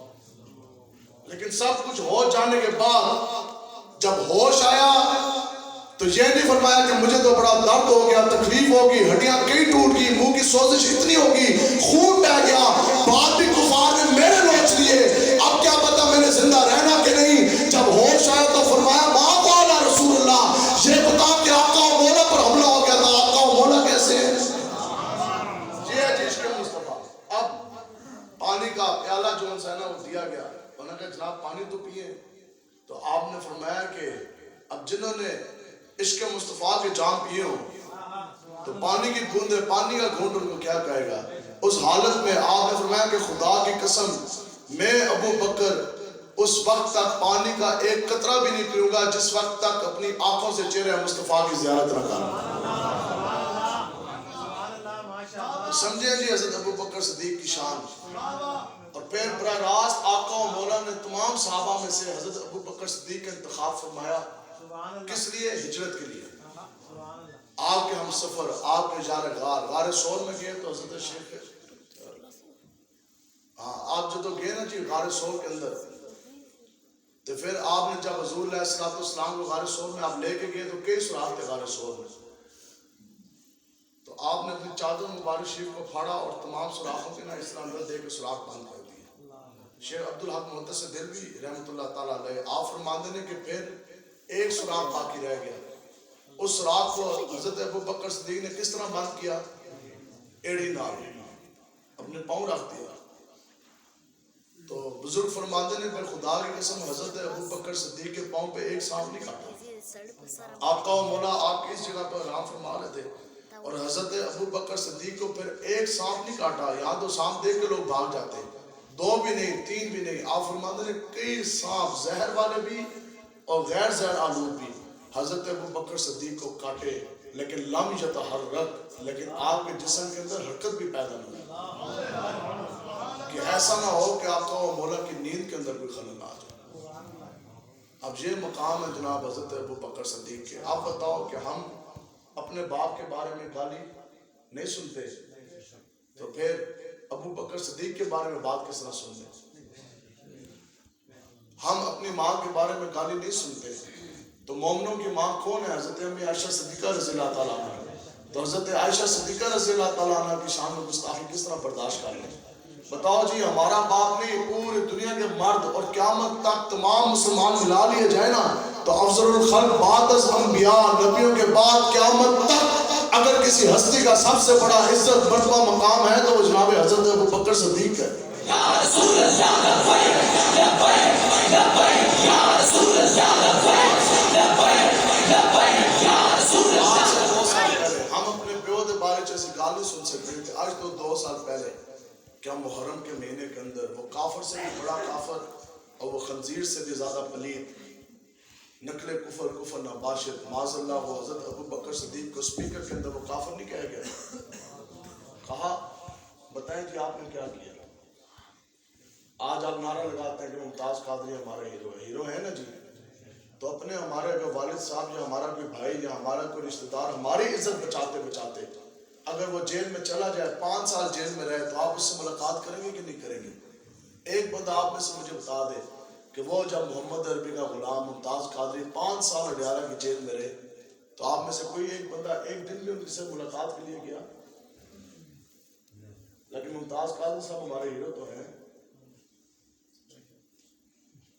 لیکن سب کچھ ہو جانے کے بعد جب ہوش آیا تو یہ نہیں فرمایا کہ مجھے تو بڑا درد ہو گیا، تکلیف ہوگی، ہڈیاں کئی ٹوٹ گئی، منہ کی سوزش اتنی ہوگی، خون بہ گیا، بات بھی کفار نے میرے نوچ لیے، اب کیا پتا میں نے زندہ رہنا کہ نہیں. جب ہوش آیا تو فرمایا ما قال رسول اللہ، یہ بتا کہ آقا و مولا پر حملہ ہو گیا تھا، آقا و مولا کیسے ہیں؟ یہ ہے عشق مصطفیٰ. اب پانی کا پیالہ جو ان سے ہے نا وہ دیا گیا، انہوں نے کہا جناب پانی تو پیئے. تو آپ نے فرمایا کہ اب جنہوں نے عشق مصطفیٰ کے جام پیے ہوں تو پانی کی بوندے، پانی کا گھونٹ ان کو کیا کہے گا. اس حالت میں آپ نے فرمایا کہ خدا کی قسم میں ابو بکر اس وقت تک پانی کا ایک قطرہ بھی نہیں پیوں گا جس وقت تک اپنی آنکھوں سے چہرے مصطفیٰ کی زیارت نہ کروں. سمجھیں جی حضرت ابو بکر صدیق کی شان. اور پھر براہ راست آقا و مولا نے تمام صحابہ میں سے حضرت ابو بکر صدیق کا انتخاب فرمایا. کس لیے؟ ہجرت کے لیے. آپ کے ہم سفر، آپ کے غار سور میں گئے تو حضرت شیخ آپ جو تو گئے نا جی غار سور کے اندر، تو پھر آپ نے جب حضور علیہ السلام کو غار سور میں آپ لے کے گئے تو کئی سوراخ تھے غار سور میں. تو آپ نے اپنی چادر مبارک شریف کو پھاڑا اور تمام سوراخوں کے نا اس طرح اندر دے کے سوراخ بند کر دیے. شیخ عبدالحق محدث دہلوی رحمۃ اللہ تعالیٰ علیہ آپ فرماتے ہیں کہ پھر ایک سوراخ باقی رہ گیا. اس سوراخ کو حضرت ابو بکر صدیق نے کس طرح بند کیا؟ ایڑی نال اپنے پاؤں رکھ دیا. تو بزرگ فرماتے ہیں پھر خدا کی قسم حضرت ابو بکر صدیق کے پاؤں پہ ایک سانپ نہیں کاٹا. آقا و مولا آپ کی اس جگہ پر آرام فرما رہے تھے اور حضرت ابو بکر صدیق کو پھر ایک سانپ نہیں کاٹا. یہاں تو سانپ دیکھ کے لوگ بھاگ جاتے، دو بھی نہیں، تین بھی نہیں. آپ فرماتے ہیں کئی سانپ زہر والے بھی اور غیر زہر آلود بھی حضرت ابو بکر صدیق کو کاٹے، لیکن لم یتحرک، لیکن آپ کے جسم کے اندر حرکت بھی پیدا نہیں ہوئی کہ ایسا نہ ہو کہ آقا و مولا کی نیند کے اندر کوئی خلل آ جائے. اب یہ مقام ہے جناب حضرت ابو بکر صدیق کے. آپ بتاؤ کہ ہم اپنے باپ کے بارے میں گالی نہیں سنتے تو پھر ابو بکر صدیق کے بارے میں بات کس طرح سن لیں؟ ہم اپنی ماں کے بارے میں گالی نہیں سنتے تو مومنوں کی ماں کون ہے؟ حضرت امی عائشہ صدیقہ رضی اللہ تعالیٰ عنہ. تو حضرت عائشہ صدیقہ رضی اللہ تعالیٰ عنہ کی شان و گستاخی کس طرح برداشت کر لیں؟ بتاؤ جی ہمارا باپ نہیں، پوری دنیا کے مرد اور قیامت تک تمام مسلمان ملا لیے جائے نا تو افضل الخلق بعد از انبیاء، نبیوں کے بعد قیامت تک اگر کسی ہستی کا سب سے بڑا عزت مرتبہ مقام ہے تو وہ جناب حضرت ابو بکر صدیق ہے. یا رسول اللہ لبیک لبیک لبیک یا رسول اللہ لبیک لبیک لبیک یا رسول اللہ. آج سے 2 سال پہلے ہم اپنے پیو دے بارے چیسی گال نہیں سن سکتے تھے. آج تو 2 سال پہلے کیا محرم کے مہینے کے اندر وہ کافر سے بھی بڑا کافر اور وہ خنزیر سے بھی زیادہ پلید نقل کفر نباشر معاذ اللہ وہ حضرت ابو بکر صدیق کو سپیکر کے اندر وہ کافر نہیں کہہ گیا. کہا بتائیں جی آپ نے کیا کیا؟ آج آپ نعرہ لگاتے ہیں کہ ممتاز قادری ہمارا ہیرو ہے. ہیرو ہے نا جی. تو اپنے ہمارے اگر والد صاحب یا ہمارا کوئی بھائی یا ہمارا کوئی رشتہ دار ہماری عزت بچاتے بچاتے اگر وہ جیل میں چلا جائے 5 سال جیل میں رہے تو آپ اس سے ملاقات کریں گے کہ نہیں کریں گے؟ ایک بندہ آپ میں سے مجھے بتا دے کہ وہ جب محمد عربی کا غلام ممتاز قادری 5 سال اڈیالہ کی جیل میں رہے تو آپ میں سے کوئی ایک بندہ ایک دن بھی ان سے ملاقات کے لیے گیا؟ لیکن ممتاز قادری صاحب ہمارے ہیرو تو ہیں.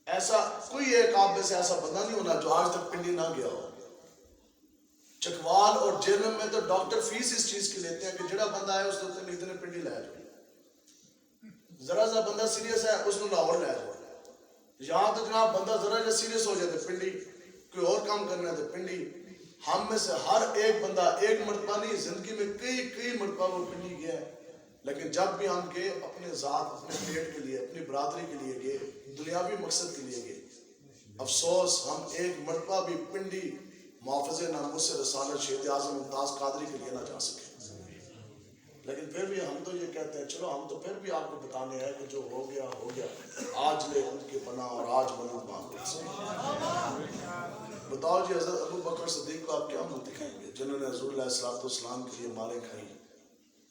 ایسا کوئی ایک آپ میں سے ایسا بندہ نہیں ہونا جو آج تک پنڈی نہ گیا ہو. چکوال اور جیلم میں تو ڈاکٹر فیس اس چیز کی لیتے ہیں کہ جڑا بندہ ہے اس کو اتنے پنڈی لے جائے. ذرا سا بندہ سیریس ہے اس کو لاہور لے جائے. یہاں تو جناب بندہ ذرا سا سیریس ہو جائے تو پنڈی، کوئی اور کام کرنا ہے تو پنڈی. ہم میں سے ہر ایک بندہ ایک مرتبہ نہیں، زندگی میں کئی مرتبہ وہ پنڈی گیا ہے، لیکن جب بھی ہم گئے اپنے ذات، اپنے پیٹ کے لیے، اپنی برادری کے لیے گئے، دنیاوی مقصد کے لیے گئے۔ افسوس ہم ایک مرتبہ بھی پنڈی محافظ ناموس رسالت شہید اعظم ممتاز قادری کے لیے نہ جا سکے، لیکن پھر بھی ہم تو یہ کہتے ہیں چلو ہم تو پھر بھی آپ کو بتانے ہیں کہ جو ہو گیا ہو گیا، آج لے ان کی پناہ اور آج مدد مانگو سے۔ بتاؤ جی، حضرت ابو بکر صدیق کو آپ کیا منتخب گے، جنہوں نے حضور علیہ السلام کے لیے مالیں کھائی،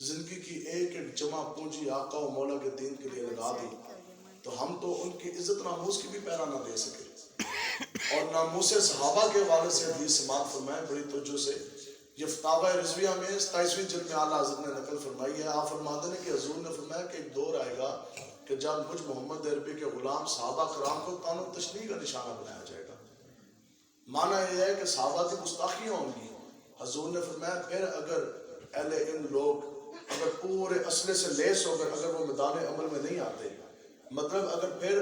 زندگی کی ایک ایک جمع پونجی آقا و مولا کے دین کے لیے لگا دی، تو ہم تو ان کی عزت ناموس کی بھی پیرا نہ دے سکے۔ اور ناموس صحابہ کے حوالے سے حدیث سماعت فرمائیں بڑی توجہ سے، یہ فتاوی رضویہ میں 27ویں جلد میں اعلیٰ حضرت نے نقل فرمائی ہے۔ آپ فرماتے ہیں کہ حضور نے فرمایا کہ ایک دور آئے گا کہ جب مجھ محمد عربی کے غلام صحابہ کرام کو طعن و تشنیع کا نشانہ بنایا جائے گا۔ معنی یہ ہے کہ صحابہ کی گستاخیاں ہوں گی۔ حضور نے فرمایا پھر اگر اہل علم لوگ اگر پورے اسلحے سے لیس ہو کر اگر وہ میدان عمل میں نہیں آتے، مطلب اگر پھر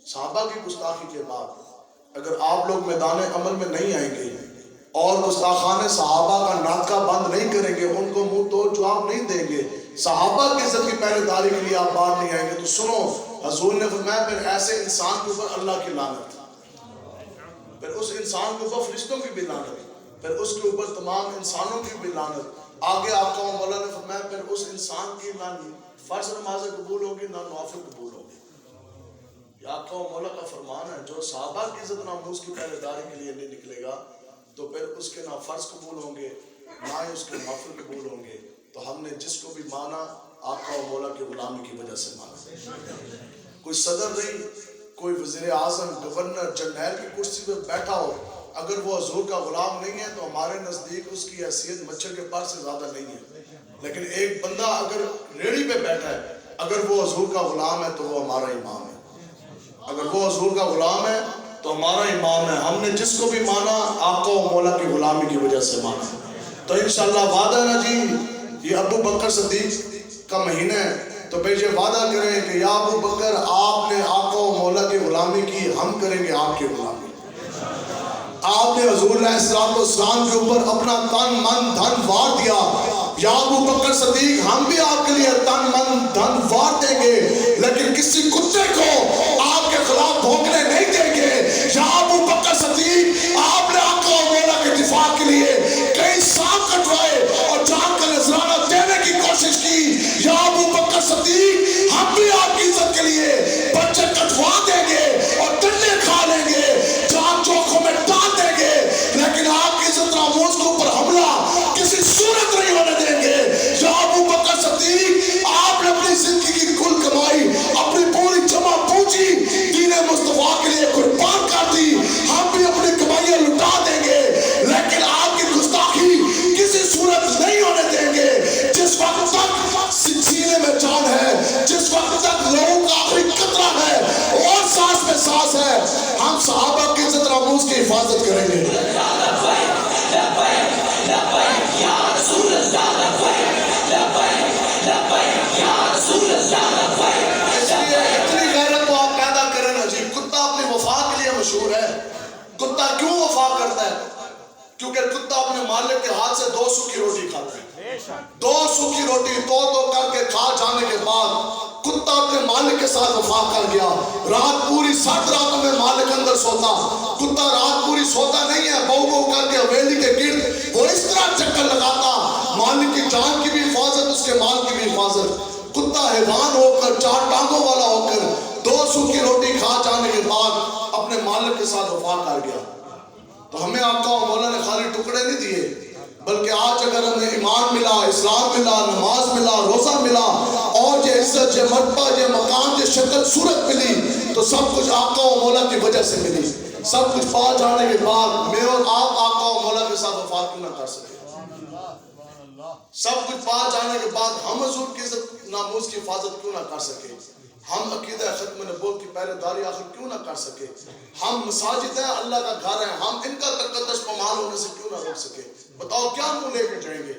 صحابہ کی گستاخی کے بعد اگر آپ لوگ میدان عمل میں نہیں آئیں گے اور گستاخان صحابہ کا ناطقہ بند نہیں کریں گے، ان کو منہ توڑ جواب نہیں دیں گے، صحابہ کی عزت کی پہرے داری کے لیے آپ باہر نہیں آئیں گے، تو سنو حضور نے فرمایا پھر ایسے انسان کے اوپر اللہ کی لعنت، پھر اس انسان کے اوپر فرشتوں کی بھی لعنت، پھر اس کے اوپر تمام انسانوں کی بھی لعنت۔ آگے آپ کا مولا نے فرمایا پھر اس انسان کی نہ فرض نمازیں قبول ہوگی نہ نوافل قبول ہوگی۔ یہ آپ کا مولا کا فرمان ہے، جو صحابہ کی عزت ناموس کی پہرے داری کے لیے نہیں نکلے گا تو پھر اس کے نہ فرض قبول ہوں گے نہ ہی اس کے نوافل قبول ہوں گے۔ تو ہم نے جس کو بھی مانا آقا و مولا کی غلامی کی وجہ سے مانا۔ کوئی صدر نہیں، کوئی وزیر اعظم، گورنر، جرنیل کی کرسی پہ بیٹھا ہو، اگر وہ حضور کا غلام نہیں ہے تو ہمارے نزدیک اس کی حیثیت مچھر کے پر سے زیادہ نہیں ہے۔ لیکن ایک بندہ اگر ریڑھی پہ بیٹھا ہے، اگر وہ حضور کا غلام ہے تو وہ ہمارا امام ہے، اگر وہ حضور کا غلام ہے تو ہمارا امام ہے۔ ہم نے جس کو بھی مانا آقا و مولا کی غلامی کی وجہ سے مانا۔ تو انشاءاللہ وعدہ نا جی، یہ ابو بکر صدیق کا مہینہ ہے، تو بھئی یہ وعدہ کریں کہ یا ابو بکر آپ نے آقا و مولا کی غلامی کی، ہم کریں گے آپ کی غلامی۔ آپ نے حضور علیہ السلام کے اوپر اپنا تن من دھن وار دیا، یا ابو بکر صدیق ہم بھی آپ کے لیے تن من دھن وار دیں گے، لیکن کسی کتے کو آپ کے خلاف بھونکنے نہیں دیں گے۔ یا ابو بکر صدیق آپ نے آقا و مولا کے دفاع کے لیے کئی سانپ کٹوائے اور جان کا نذرانہ دینے کی کوشش کی۔ یا ابو بکر صدیق ہم بھی آپ کی عزت کے لیے بچے کٹوا دیں گے اور ڈنڈے کھا لیں گے، جان چوکھوں میں ڈال دیں گے، لیکن آپ کی عزت ناموس کے اوپر حملہ کسی صورت نہیں ہونے دیں گے۔ یا ابو بکر صدیق آپ نے اپنی زندگی کی کل کمائی، اپنی پوری جمع پونجی دین مصطفیٰ کے لیے قربان کر دی، ہم بھی اپنی کمائیاں لٹا دیں گے، لیکن آپ کی گستاخی کسی صورت نہیں ہونے دیں گے۔ جس وقت تک سینے میں جان ہے، جس وقت تک لوگوں کا آخری قطرہ ہے اور سانس میں سانس ہے، ہم صحابہ کی عزت ناموس کی حفاظت کریں گے۔ اس لیے اتنی غیرت تو آپ پیدا کریں نا جی۔ کتا اپنی وفا کے لیے مشہور ہے۔ کتا کیوں وفا کرتا ہے؟ کیونکہ کتا اپنے مالک کے ہاتھ سے 2 سوکھی روٹی کھاتا ہے۔ 2 سوکھی روٹی تو کر کے کھا جانے کے بعد کتا اپنے مالک کے ساتھ وفا کر گیا۔ رات پوری 7 راتوں میں مالک اندر سوتا، کتا رات پوری سوتا نہیں ہے، بہو بہو کر کے حویلی کے گرد وہ اس طرح چکر لگاتا، مالک کی جان کی بھی حفاظت، اس کے مال کی بھی حفاظت۔ کتا حیوان ہو کر 4 ٹانگوں والا ہو کر 2 سوکھی روٹی کھا جانے کے بعد اپنے مالک کے ساتھ وفا کر گیا۔ تو ہمیں آقا و مولا نے خالی ٹکڑے نہیں دیے، بلکہ آج اگر ہمیں ایمان ملا، اسلام ملا، نماز ملا، روزہ ملا اور یہ عزت، یہ مرتبہ، یہ مقام، یہ شکل صورت ملی، تو سب کچھ آقا و مولا کی وجہ سے ملی۔ سب کچھ پا جانے کے بعد میں اور آپ آقا و مولا کے ساتھ وفا کیوں نہ کر سکے؟ سب کچھ پا جانے کے بعد ہم حضور کی عزت ناموس کی حفاظت کیوں نہ کر سکے؟ ہم عقیدہ ختم نبوت کی پہرے داری آخر کیوں نہ کر سکے؟ ہم مساجد ہیں، اللہ کا گھر ہے، ہم ان کا تقدس پامال ہونے سے کیوں نہ روک سکے؟ بتاؤ کیا منہ لے کے جائیں گے؟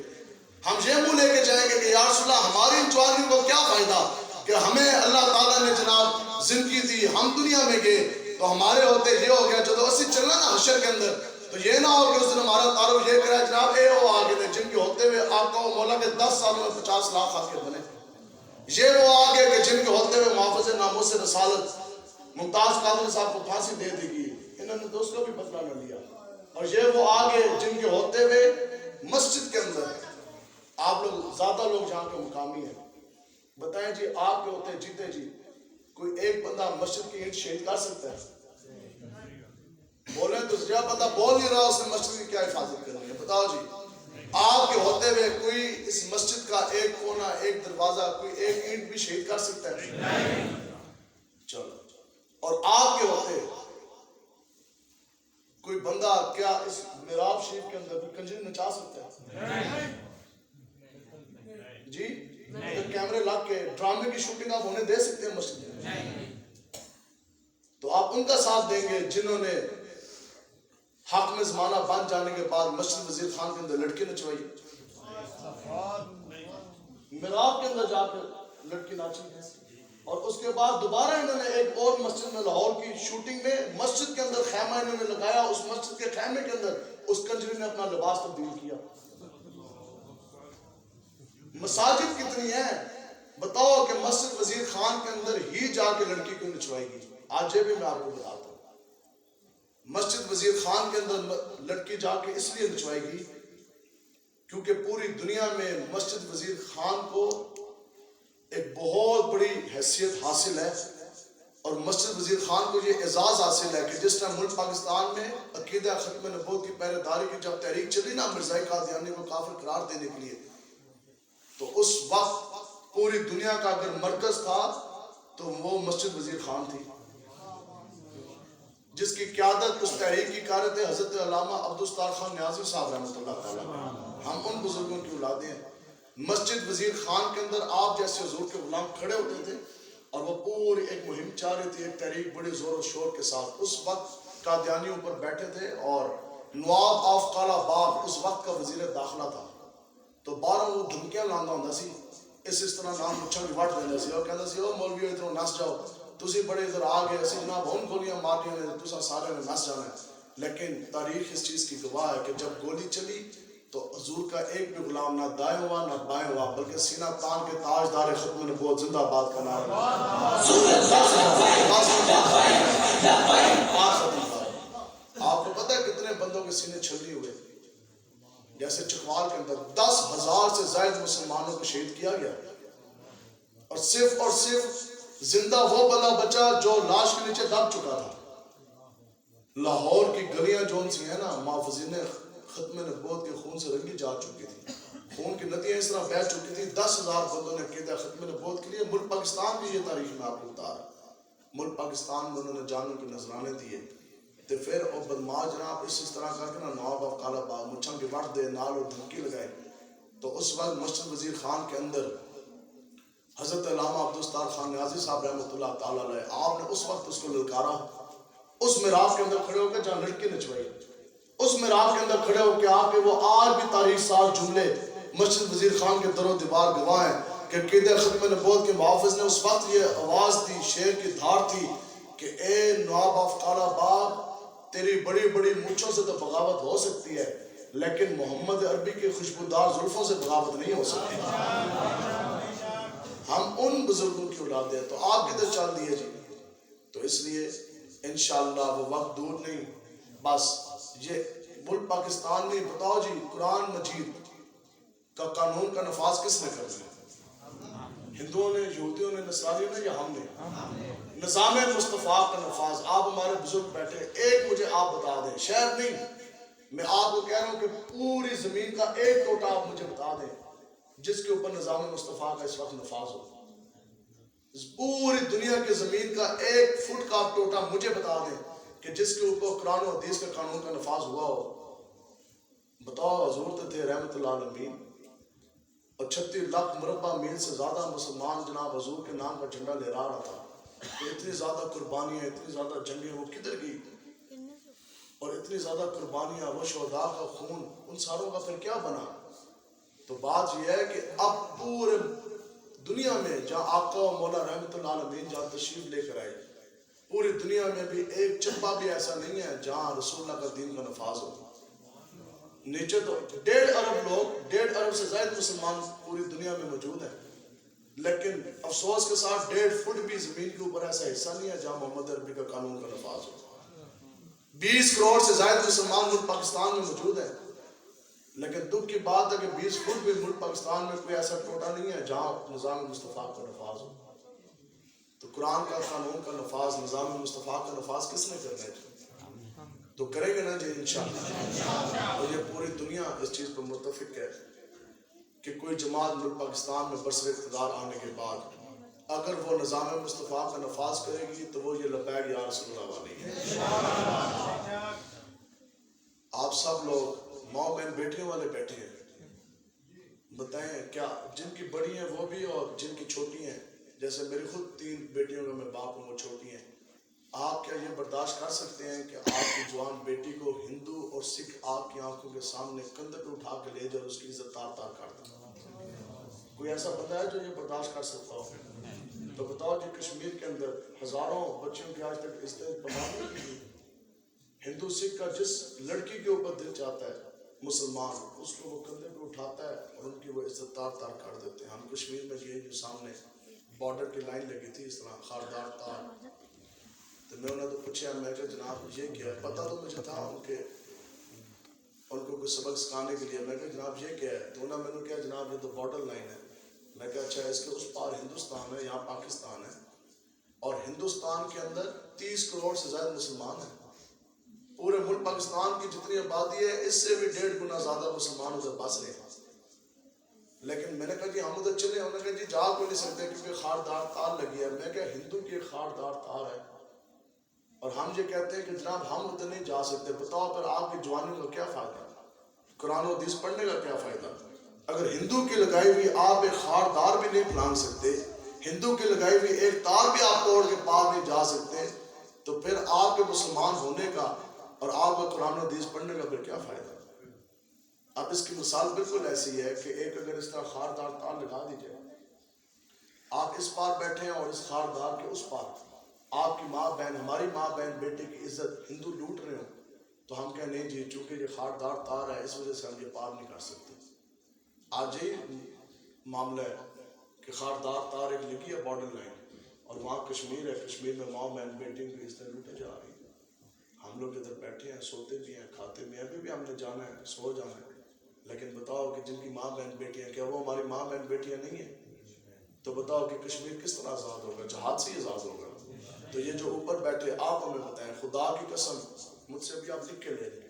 ہم یہ منہ لے کے جائیں گے کہ یا رسول اللہ ہماری ان جوانیوں کو کیا فائدہ کہ ہمیں اللہ تعالیٰ نے جناب زندگی دی، ہم دنیا میں گئے تو ہمارے ہوتے یہ ہو گیا، جب اسی چلنا نا حشر کے اندر تو یہ نہ ہو کہ اس دن ہمارا تعارف یہ کرے جناب اے وہ آگے تھے جن کے ہوتے ہوئے آقا و مولا کے 10 سالوں میں 50 لاکھ آ کے بنے، یہ وہ آگے کہ جن کے ہوتے ہوئے محافظ ناموس رسالت ممتاز قادری صاحب کو پھانسی دے دی گئی، انہوں نے دوست کو بھی بدلہ نہ لیا، اور یہ وہ آگے جن کے ہوتے ہوئے مسجد کے اندر آپ لوگ زیادہ لوگ جہاں کے مقامی ہیں، بتائیں جی آپ کے ہوتے جیتے جی کوئی ایک بندہ مسجد کی اینٹ شہید کر سکتا ہے؟ بولیں تو جب بندہ بول نہیں رہا اس نے مسجد کی کیا حفاظت کرنی ہے؟ بتاؤ جی آپ کے ہوتے ہوئے کوئی اس مسجد کا ایک کونا ایک دروازہ کوئی ایک اینٹ بھی شہید کر سکتا ہے؟ چلو، اور آپ کے ہوتے کوئی بندہ کیا اس محراب شریف کے اندر کوئی کنجری نچا سکتا ہے؟ جی کیمرے لگ کے ڈرامے کی شوٹنگ آپ ہونے دے سکتے ہیں مسجد میں؟ تو آپ ان کا ساتھ دیں گے جنہوں نے حق میں زمانہ بن جانے کے بعد مسجد وزیر خان کے اندر لڑکی نچوائی، محراب کے اندر جا کر لڑکی ناچی، اور اس کے بعد دوبارہ انہوں نے ایک اور مسجد میں لاہور کی شوٹنگ میں مسجد کے اندر خیمہ انہوں نے لگایا، اس مسجد کے خیمے کے اندر اس کنجری نے اپنا لباس تبدیل کیا۔ مساجد کتنی ہیں بتاؤ کہ مسجد وزیر خان کے اندر ہی جا کے لڑکی کو نچوائے گی؟ آج یہ بھی میں آپ کو بتاتا ہوں، مسجد وزیر خان کے اندر لڑکی جا کے اس لیے نچوائے گی کیونکہ پوری دنیا میں مسجد وزیر خان کو ایک بہت بڑی حیثیت حاصل ہے، اور مسجد وزیر خان کو یہ اعزاز حاصل ہے کہ جس طرح ملک پاکستان میں عقیدہ ختم نبوت کی پہرے داری کی جب تحریک چلی نا مرزائی قادیانی کو کافر قرار دینے کے لیے، تو اس وقت پوری دنیا کا اگر مرکز تھا تو وہ مسجد وزیر خان تھی، جس کی قیادت اس تحریک کی قیادت ہے حضرت علامہ عبدالستار خان نیازی صاحب رحمۃ اللہ تعالیٰ۔ ہم ان بزرگوں کی اولادیں ہیں۔ مسجد وزیر خان کے اندر آپ جیسے حضور کے غلام کھڑے ہوتے تھے اور وہ پوری ایک مہم چل رہی تھی، ایک تحریک بڑی زور و شور کے ساتھ، اس وقت قادیانیوں پر بیٹھے تھے اور نواب آف کالا باغ اس وقت کا وزیر داخلہ تھا، تو بارہ وہ دھمکیاں لاندا ہوندا سی، اس طرح نام مچھاں کی وٹ دیندے سی اور کہندا سی او مولویو ادھروں نس جاؤ، تسی بڑے ادھر آ گئے، اسی جناب ہن گولیاں مارنیاں نے تساں سارے نے نس جانا ہے۔ لیکن تاریخ اس چیز کی گواہ ہے کہ جب گولی چلی تو حضور کا ایک بھی غلام نہ دائیں ہوا نہ بائیں ہوا، بلکہ سینہ تان کے تاجدار ختم نبوت زندہ باد کا نعرہ۔ آپ کو پتہ ہے کتنے بندوں کے سینے چھلنی ہوئے؟ جیسے چکوال کے اندر 10,000 سے زائد مسلمانوں کو شہید کیا گیا، اور صرف زندہ وہ بندہ بچا جو لاش کے نیچے دب چکا تھا۔ لاہور کی گلیاں جون سی ہیں نا محافظین ختم نبوت کے خون سے رنگی جا چکی تھی، خون کی ندیاں اس طرح بہہ چکی تھی، 10,000 بندوں نے عقیدہ ختم نبوت کے لیے ملک پاکستان کی یہ تاریخ میں آپ کو بتا رہا ہوں، ملک پاکستان میں انہوں نے جانوں کے نذرانے دیے، تو پھر اور بدماش جناب اس طرح کر کے نا نواب آف کالا باغ مچھاں کی وٹ دے نال اور دھمکی لگائے، تو اس وقت مسجد وزیر خان کے اندر حضرت علامہ عبدالستار خان نیازی صاحب رحمۃ اللہ تعالیٰ علیہ، آپ نے اس وقت اس کو للکارا، اس محراب کے اندر کھڑے ہو کے جہاں لڑکی نچوائی، اس محراب کے اندر کھڑے ہو کے آپ کے وہ آج بھی تاریخ ساز جملے مسجد وزیر خان کے در و دیوار گواہ ہیں کہ عقیدہ ختم نبوت کے محافظ نے اس وقت یہ آواز تھی، شیر کی دھار تھی کہ اے نواب آف کالا باغ، تیری بڑی بڑی مونچھوں سے تو بغاوت ہو سکتی ہے لیکن محمد عربی کی خوشبودار زلفوں سے بغاوت نہیں ہو سکتی۔ ہم ان بزرگوں کی اولاد ہیں، تو آپ کدھر چل دیے جی؟ تو اس لیے انشاءاللہ وہ وقت دور نہیں، بس یہ ملک پاکستان میں بتاؤ جی قرآن مجید کا قانون کا نفاذ کس نے کرنا ہے؟ ہندوؤں نے، یہودیوں نے، نصرانیوں نے، یا ہم نے؟ نظام مصطفیٰ کا نفاذ۔ آپ ہمارے بزرگ بیٹھے، ایک مجھے آپ بتا دیں، شہر نہیں، میں آپ کو کہہ رہا ہوں کہ پوری زمین کا ایک ٹوٹا آپ مجھے بتا دیں جس کے اوپر نظام مصطفیٰ کا اس وقت نفاذ ہو، پوری دنیا کی زمین کا ایک فٹ کا ٹوٹا مجھے بتا دیں کہ جس کے اوپر قرآن و حدیث کے قانون کا نفاذ ہوا ہو۔ بتاؤ، حضور تو تھے رحمت اللہ عالمین، اور 36 لاکھ مربع میل سے زیادہ مسلمان جناب حضور کے نام کا جھنڈا لہرا رہا تھا، تو اتنی زیادہ قربانیاں، اتنی زیادہ جنگیں وہ کدھر گئی؟ اور اتنی زیادہ قربانیاں، وہ شہداء کا خون، ان ساروں کا پھر کیا بنا؟ تو بات یہ ہے کہ اب پورے دنیا میں جہاں آقا و مولا رحمت اللہ علیہ جہاں تشریف لے کر آئے، پوری دنیا میں بھی ایک چپا بھی ایسا نہیں ہے جہاں رسول اللہ کا دین کا نفاذ ہو. نیچے تو 1.5 ارب لوگ، 1.5 ارب سے زائد مسلمان پوری دنیا میں موجود ہیں، لیکن افسوس کے ساتھ 1.5 فٹ بھی زمین کے اوپر ایسا حصہ نہیں ہے جہاں محمد عربی کا قانون کا نفاذ ہو. 20 کروڑ سے زائد مسلمان ملک پاکستان میں موجود ہیں، لیکن دکھ کی بات ہے کہ 20 فٹ بھی ملک پاکستان میں کوئی ایسا ٹوٹا نہیں ہے جہاں نظام مصطفیٰ کا نفاذ ہو. تو قرآن کا قانون کا نفاذ، نظام مصطفیٰ کا نفاذ کس نے کرنا ہے؟ تو کریں گے نا جی انشاءاللہ. اور یہ پوری دنیا اس چیز پر متفق ہے کہ کوئی جماعت ملک پاکستان میں برسر اقتدار آنے کے بعد اگر وہ نظام مصطفیٰ کا نفاذ کرے گی تو وہ یہ لبیک یا رسول اللہ والی ہے. آپ سب لوگ ماں بہن بیٹیوں والے بیٹھے ہیں، بتائیں کیا جن کی بڑی ہیں وہ بھی اور جن کی چھوٹی ہیں، جیسے میری خود 3 بیٹیوں کا میں باپ ہوں، وہ چھوٹی ہیں، آپ کیا یہ برداشت کر سکتے ہیں کہ آپ کی جوان بیٹی کو ہندو اور سکھ آپ کی آنکھوں کے سامنے کندھے پہ اٹھا کے لے جائے اور اس کی عزت تار تار کر دیں؟ کوئی ایسا بندہ ہے جو یہ برداشت کر سکتا ہو؟ تو بتاؤ جی کشمیر کے اندر ہزاروں بچیوں کی آج تک عزت بمانی نہیں کی. ہندو سکھ کا جس لڑکی کے اوپر دل چاہتا ہے مسلمان، اس کو وہ کندھے پہ اٹھاتا ہے اور ان کی وہ عزت تار تار کر دیتے ہیں. ہم کشمیر میں گئے جو سامنے بارڈر کی لائن لگی تھی اس طرح خاردار تار، تو میں انہوں نے تو پوچھا، میں کہ جناب یہ کیا ہے؟ پتہ تو مجھے تھا ان کو کچھ سبق سکھانے کے لیے. میں کہ جناب یہ کیا ہے؟ تو انہوں نے کہا جناب یہ تو بارڈر لائن ہے. میں کہا اچھا اس کے اس پار ہندوستان ہے، یہاں پاکستان ہے، اور ہندوستان کے اندر 30 کروڑ سے زیادہ مسلمان ہیں. پورے ملک پاکستان کی جتنی آبادی ہے اس سے بھی 1.5 گنا زیادہ مسلمان ادھر بس رہے ہیں. لیکن میں نے کہا جی ہم ادھر چلے، انہوں نے کہا جی جا کو نہیں سکتے کیونکہ خاردار تار لگی ہے. میں کہا ہندو کی ایک خاردار تار ہے اور ہم یہ کہتے ہیں کہ جناب ہم ادھر نہیں جا سکتے. بتاؤ پھر آپ کی جوانی کا کیا فائدہ؟ قرآن و حدیث پڑھنے کا کیا فائدہ؟ اگر ہندو کی لگائی ہوئی آپ ایک خاردار بھی نہیں پھلانگ سکتے، ہندو کی لگائی ہوئی ایک تار بھی آپ توڑ کے پار نہیں جا سکتے، تو پھر آپ کے مسلمان ہونے کا اور آپ کا قرآن و حدیث پڑھنے کا پھر کیا فائدہ؟ اب اس کی مثال بالکل ایسی ہے کہ ایک اگر اس طرح خاردار تار لگا دی جائے، آپ اس پار بیٹھے ہیں اور اس خاردار کے اس پار آپ کی ماں بہن، ہماری ماں بہن بیٹے کی عزت ہندو لوٹ رہے ہوں، تو ہم کہیں نہیں جی چونکہ یہ خاردار تار ہے اس وجہ سے ہم یہ پار نہیں کر سکتے. آج یہی معاملہ ہے کہ خاردار تار ایک لگی ہے بارڈر لائن، اور وہاں کشمیر ہے، کشمیر میں ماں بہن بیٹیوں کی عزتیں لوٹے جا رہی ہیں. ہم لوگ ادھر بیٹھے ہیں، سوتے بھی ہیں، کھاتے بھی ہیں، ابھی بھی ہم نے جانا ہے، سو جانا ہے. لیکن بتاؤ کہ جن کی ماں بہن بیٹیاں، کیا وہ ہماری ماں بہن بیٹیاں نہیں ہیں؟ تو بتاؤ کہ کشمیر کس طرح آزاد ہوگا؟ جہاد سے ہی آزاد ہوگا. تو یہ جو اوپر بیٹھے آپ ہمیں بتائیں، خدا کی قسم مجھ سے بھی آپ لکھ کے لے لیں،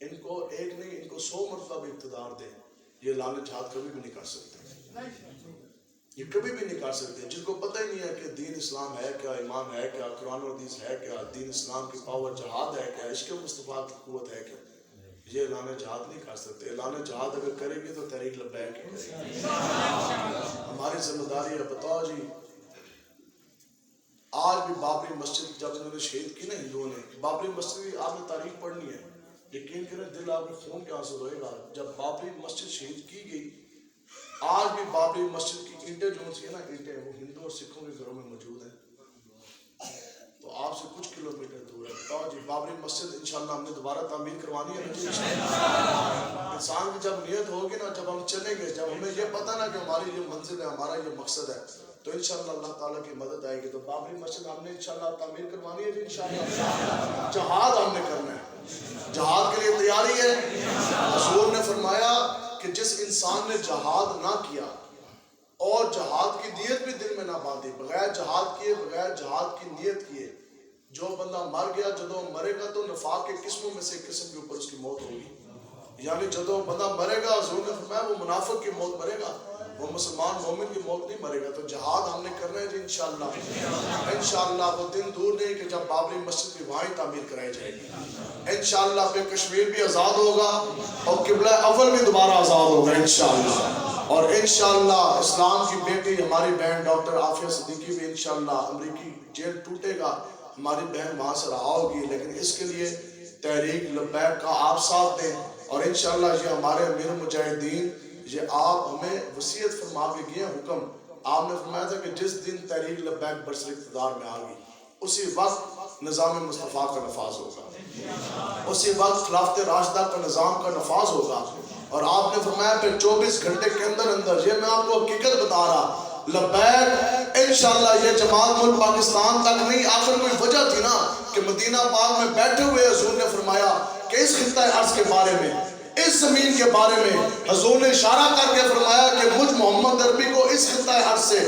ان کو ایک نہیں ان کو 100 مرتبہ بھی اقتدار دیں، یہ لعنت جہاد کبھی بھی نہیں کر سکتے. یہ کبھی بھی نہیں کر سکتے. جن کو پتہ ہی نہیں ہے کہ دین اسلام ہے کیا، ایمان ہے کیا، قرآن و حدیث ہے کیا، دین اسلام کی پاور جہاد ہے کیا، عشق مصطفیٰ کی قوت ہے کیا، یہ اعلان جہاد نہیں کر سکتے. اعلان جہاد اگر کرے گی تو تحریک لبیک کی کرے گی. ہماری ذمہ داری ہے. بتاؤ جی آج بھی بابری مسجد جب انہوں نے شہید کی نا ہندوؤں نے، بابری مسجد کی آپ نے تاریخ پڑھنی ہے، یقین کریں دل آپ میں خون کے آنسو روئے گا. جب بابری مسجد شہید کی گئی، آج بھی بابری مسجد کی اینٹیں جو سی ہیں نا، اینٹیں وہ ہندو اور سکھوں کے گھروں میں موجود ہیں. تو آپ سے کچھ کلومیٹر دور ہے. بتاؤ جی بابری مسجد انشاءاللہ ہم نے دوبارہ تعمیر کروانی ہے نا. انسان کی جب نیت ہوگی نا، جب ہم چلیں گے، جب ہمیں یہ پتہ نا کہ ہماری یہ منزل ہے، ہمارا یہ مقصد ہے، تو انشاءاللہ اللہ تعالیٰ کی مدد آئے گی. تو بابری مسجد ہم نے انشاءاللہ تعمیر کروانی ہے جی انشاءاللہ. جہاد ہم نے کرنا ہے، جہاد کے لیے تیاری ہے. حضور نے فرمایا کہ جس انسان نے جہاد نہ کیا اور جہاد کی نیت بھی دل میں نہ باندھی، بغیر جہاد کیے، بغیر جہاد کی نیت کیے، جو بندہ مر گیا، جدوں مرے گا تو نفاق کے قسموں میں سے ایک قسم کے اوپر اس کی موت ہوگی. یعنی جدوں بندہ مرے گا، حضور نے فرمایا وہ منافق کی موت مرے گا، وہ مسلمان مومن کی موت نہیں مرے گا. تو جہاد ہم نے کرنا ہے جی انشاءاللہ. انشاءاللہ وہ دن دور نہیں کہ جب بابری مسجد کی وہاں تعمیر کرائی جائے گی. انشاءاللہ پھر کشمیر بھی آزاد ہوگا اور قبلہ اول بھی دوبارہ آزاد ہوگا انشاءاللہ. اور انشاءاللہ اسلام کی بیٹی ہماری بہن ڈاکٹر عافیہ صدیقی بھی انشاءاللہ امریکی جیل ٹوٹے گا، ہماری بہن وہاں سے رہا ہوگی. لیکن اس کے لیے تحریک لبیک کا آپ ساتھ دیں. اور انشاءاللہ یہ ہمارے امیر مجاہدین، یہ آپ ہمیں وصیت فرما کے گئے حکم. آپ نے فرمایا تھا کہ جس دن تحریک لبیک برسر اقتدار میں آ گئی، اسی وقت نظام مصطفیٰ کا نفاذ ہوگا، اسی وقت خلافت راشدہ کا نظام کا نفاذ ہوگا۔ اور آپ نے فرمایا پھر 24 گھنٹے کے اندر اندر، یہ میں آپ کو حقیقت بتا رہا، لبیک انشاءاللہ یہ جماعت ملک پاکستان تک نہیں، آخر کوئی وجہ تھی نا کہ مدینہ پاک میں بیٹھے ہوئے حضور نے فرمایا کہ اس خطہ ارض کے بارے میں، اس زمین کے بارے میں حضور نے اشارہ کر کے فرمایا کہ مجھ محمد عربی کو اس خطہ ارض سے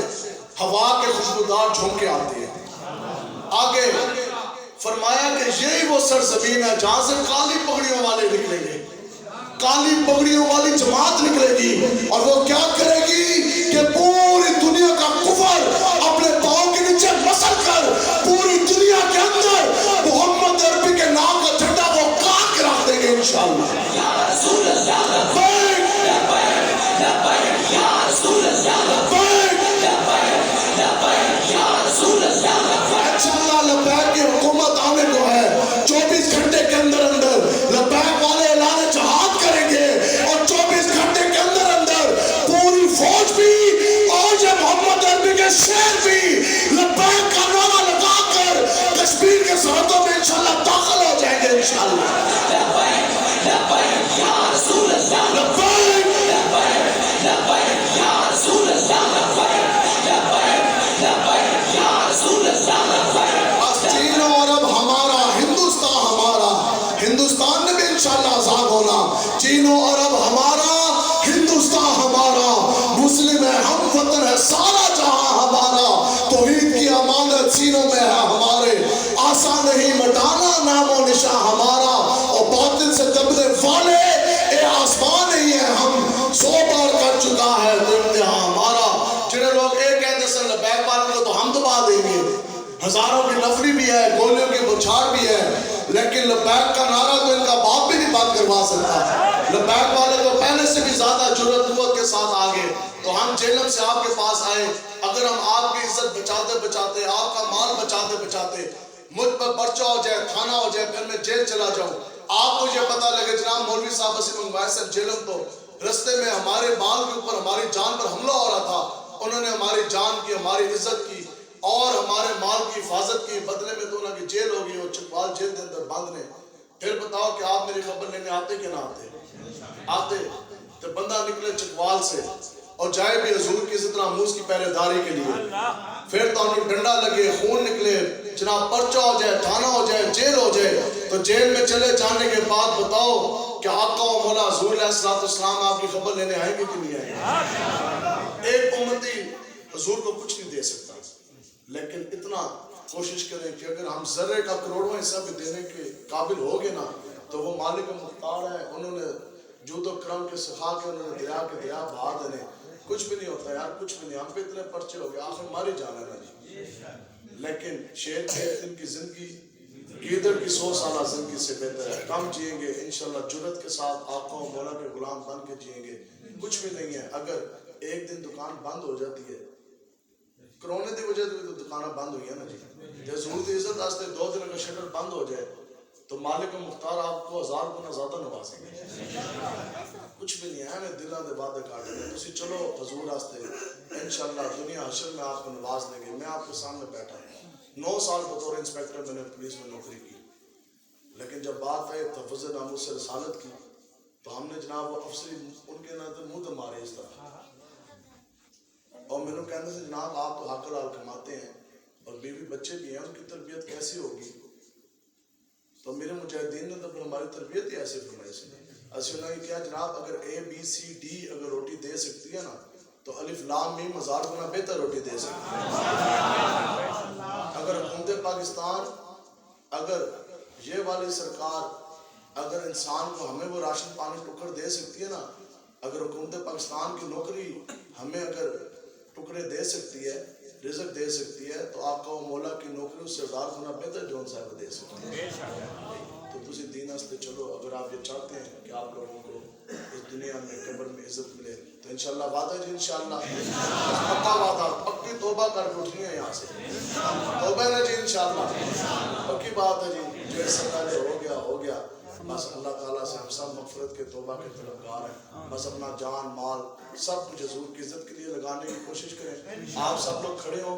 ہوا کے خوشبودار جھونکے آتی ہے۔ آگے فرمایا کہ یہی وہ سرزمین ہے جہاں سے کالی پگڑیوں والے نکلیں گے، کالی پگڑیوں والی جماعت نکلے گی، اور وہ کیا کرے گی کہ پوری دنیا کا کفر اپنے پاؤں کے نیچے مسل کر پوری دنیا کے اندر محمد عربی کے نام کا جھنڈا وہ کاٹ کے رکھ دیں گے انشاءاللہ۔ انشاءاللہ لبیک کی حکومت آنے کو ہے، 24 گھنٹے کے اندر اندر لبیک والے اعلان جہاد کریں گے، اور 24 گھنٹے کے اندر اندر پوری فوج بھی اور یہ محمد عربی کے شہر بھی لبیک کا نعرہ لگا کر کشمیر کے سرحدوں میں انشاءاللہ داخل ہو جائیں گے انشاءاللہ۔ چین اور عرب ہمارا، ہندوستان ہمارا، ہندوستان نے بھی انشاءاللہ آزاد ہونا، چین و عرب ہمارا، ہندوستان ہمارا، مسلم ہے، ہم وطن ہے، سارا جہاں ہمارا، توحید کی امانت سینوں میں ہے ہمارے، آسان نہیں مٹانا نام و نشاں ہمارا، اور باطل سے دبنے والے اے آسمان نہیں ہے، ہم 100 بار کر چکا ہے تو امتحان ہمارا۔ جنہیں لوگ ایک کہتے ہیں لبیک والوں کو تو ہم دبا دیں گے، ہزاروں کی نفری بھی ہے، گولیوں کی بچھاڑ بھی ہے، لیکن لبیک کا نعرہ تو ان کا باپ بھی نہیں بات کروا سکتا۔ لبیک والے تو پہلے سے بھی زیادہ جرأت قوت کے ساتھ آگے، تو ہم جہنم سے آپ کے پاس آئے، اگر ہم آپ کی عزت بچاتے بچاتے، آپ کا مال بچاتے بچاتے مجھ پر پرچہ ہو جائے، تھانہ ہو جائے، پھر میں جیل چلا جاؤں، آپ کو یہ پتہ لگے جناب مولوی صاحب اسے منگوائے سے جہنم تو رستے میں ہمارے مال کے اوپر ہماری جان پر حملہ ہو رہا تھا، انہوں نے ہماری جان کی، ہماری عزت کی اور ہمارے مال کی حفاظت کی، بدلے میں تو انہوں کی جیل ہوگی اور چکوال جیل کے اندر بند نے، پھر بتاؤ کہ آپ میری خبر لینے آتے کہ نہ آتے؟ تو بندہ نکلے چکوال سے اور جائے بھی حضور کی عزت ناموس کی پہرے داری کے لیے، پھر تو انہوں ڈنڈا لگے، خون نکلے، جناب پرچہ ہو جائے، تھانہ ہو جائے، جیل ہو جائے، تو جیل میں چلے جانے کے بعد بتاؤ کہ آقا و مولا حضور علیہ السلام آپ کی خبر لینے آئیں گے کہ نہیں آئیں گے؟ ایک امتی حضور کو کچھ نہیں دے سکتا، لیکن اتنا کوشش کریں کہ اگر ہم ذرے کا کروڑوں حصہ بھی دینے کے قابل ہو گے نا تو وہ مالک مختار ہے، انہوں نے جود و کرم کے سکھا کے انہوں نے دریا کے دریا بہا دینے، کچھ بھی نہیں ہوتا یار، کچھ بھی نہیں، ہم پہ اتنے پرچے ہو گئے، آخر ماری جانا ہے نا جی۔ لیکن شیر کے دن کی زندگی گیدڑ کی 100 سالہ زندگی سے بہتر ہے، کم جئیں گے انشاءاللہ جرت کے ساتھ، آقا و مولا کے غلام بن کے جئیں گے، کچھ بھی نہیں ہے۔ اگر ایک دن دکان بند ہو جاتی ہے، کرونے دی وجہ سے تو دکانیں بند ہوئی ہیں نا جی، حضور دی عزت واسطے 2 دن اگر شٹر بند ہو جائے تو مالک مختار آپ کو 1000 گنا زیادہ نوازیں گے، کچھ بھی نہیں ہے، ہمیں دلوں دے وعدے کاٹے ہیں، تسی چلو حضور واسطے، انشاءاللہ دنیا حشر میں آپ کو نواز دیں گے۔ میں آپ کے سامنے بیٹھا ہوں، 9 سال بطور انسپیکٹر میں نے پولیس میں نوکری کی، لیکن جب بات آئی تحفظ ناموس سے رسالت کی تو ہم نے جناب وہ افسری ان کے نہ منہ تے مارے اس طرح، اور میں نے کہنے سے جناب آپ تو حق حلال کماتے ہیں اور بیوی بچے بھی ہیں، ان کی تربیت کیسی ہوگی؟ تو میرے مجاہدین نے تو پھر ہماری تربیت ہی ایسے فرمائی سے ایسے انہوں نے کیا جناب اگر ABCD اگر روٹی دے سکتی ہے نا تو الف لام میم 1000 گنا بہتر روٹی دے سکتی ہے۔ اگر حکومت پاکستان، اگر یہ والی سرکار اگر انسان کو ہمیں وہ راشن پانی ٹکڑ دے سکتی ہے نا، اگر حکومت پاکستان کی نوکری ہمیں اگر ٹکڑے دے سکتی ہے، رزق دے سکتی ہے، تو آقا و مولا کی نوکری اس سے 1000 گنا بہتر جون صاحب دے سکتی ہے۔ تو تسی دین ہستے چلو، اگر آپ یہ چاہتے ہیں کہ آپ لوگوں کو اس دنیا میں قبر میں عزت ملے تو انشاءاللہ وعدہ جی، انشاءاللہ پکا وعدہ، پکی توبہ کر کے اٹھنی ہے یہاں سے، توبہ ہے جی انشاءاللہ، پکی بات ہے جی، جو اس سے پہلے ہو گیا، بس اللہ تعالیٰ سے ہم سب مغفرت کے توبہ کے طلبگار ہیں، بس اپنا جان مال سب کچھ حضور کی عزت کے لیے لگانے کی کوشش کریں۔ آپ سب لوگ کھڑے ہوں،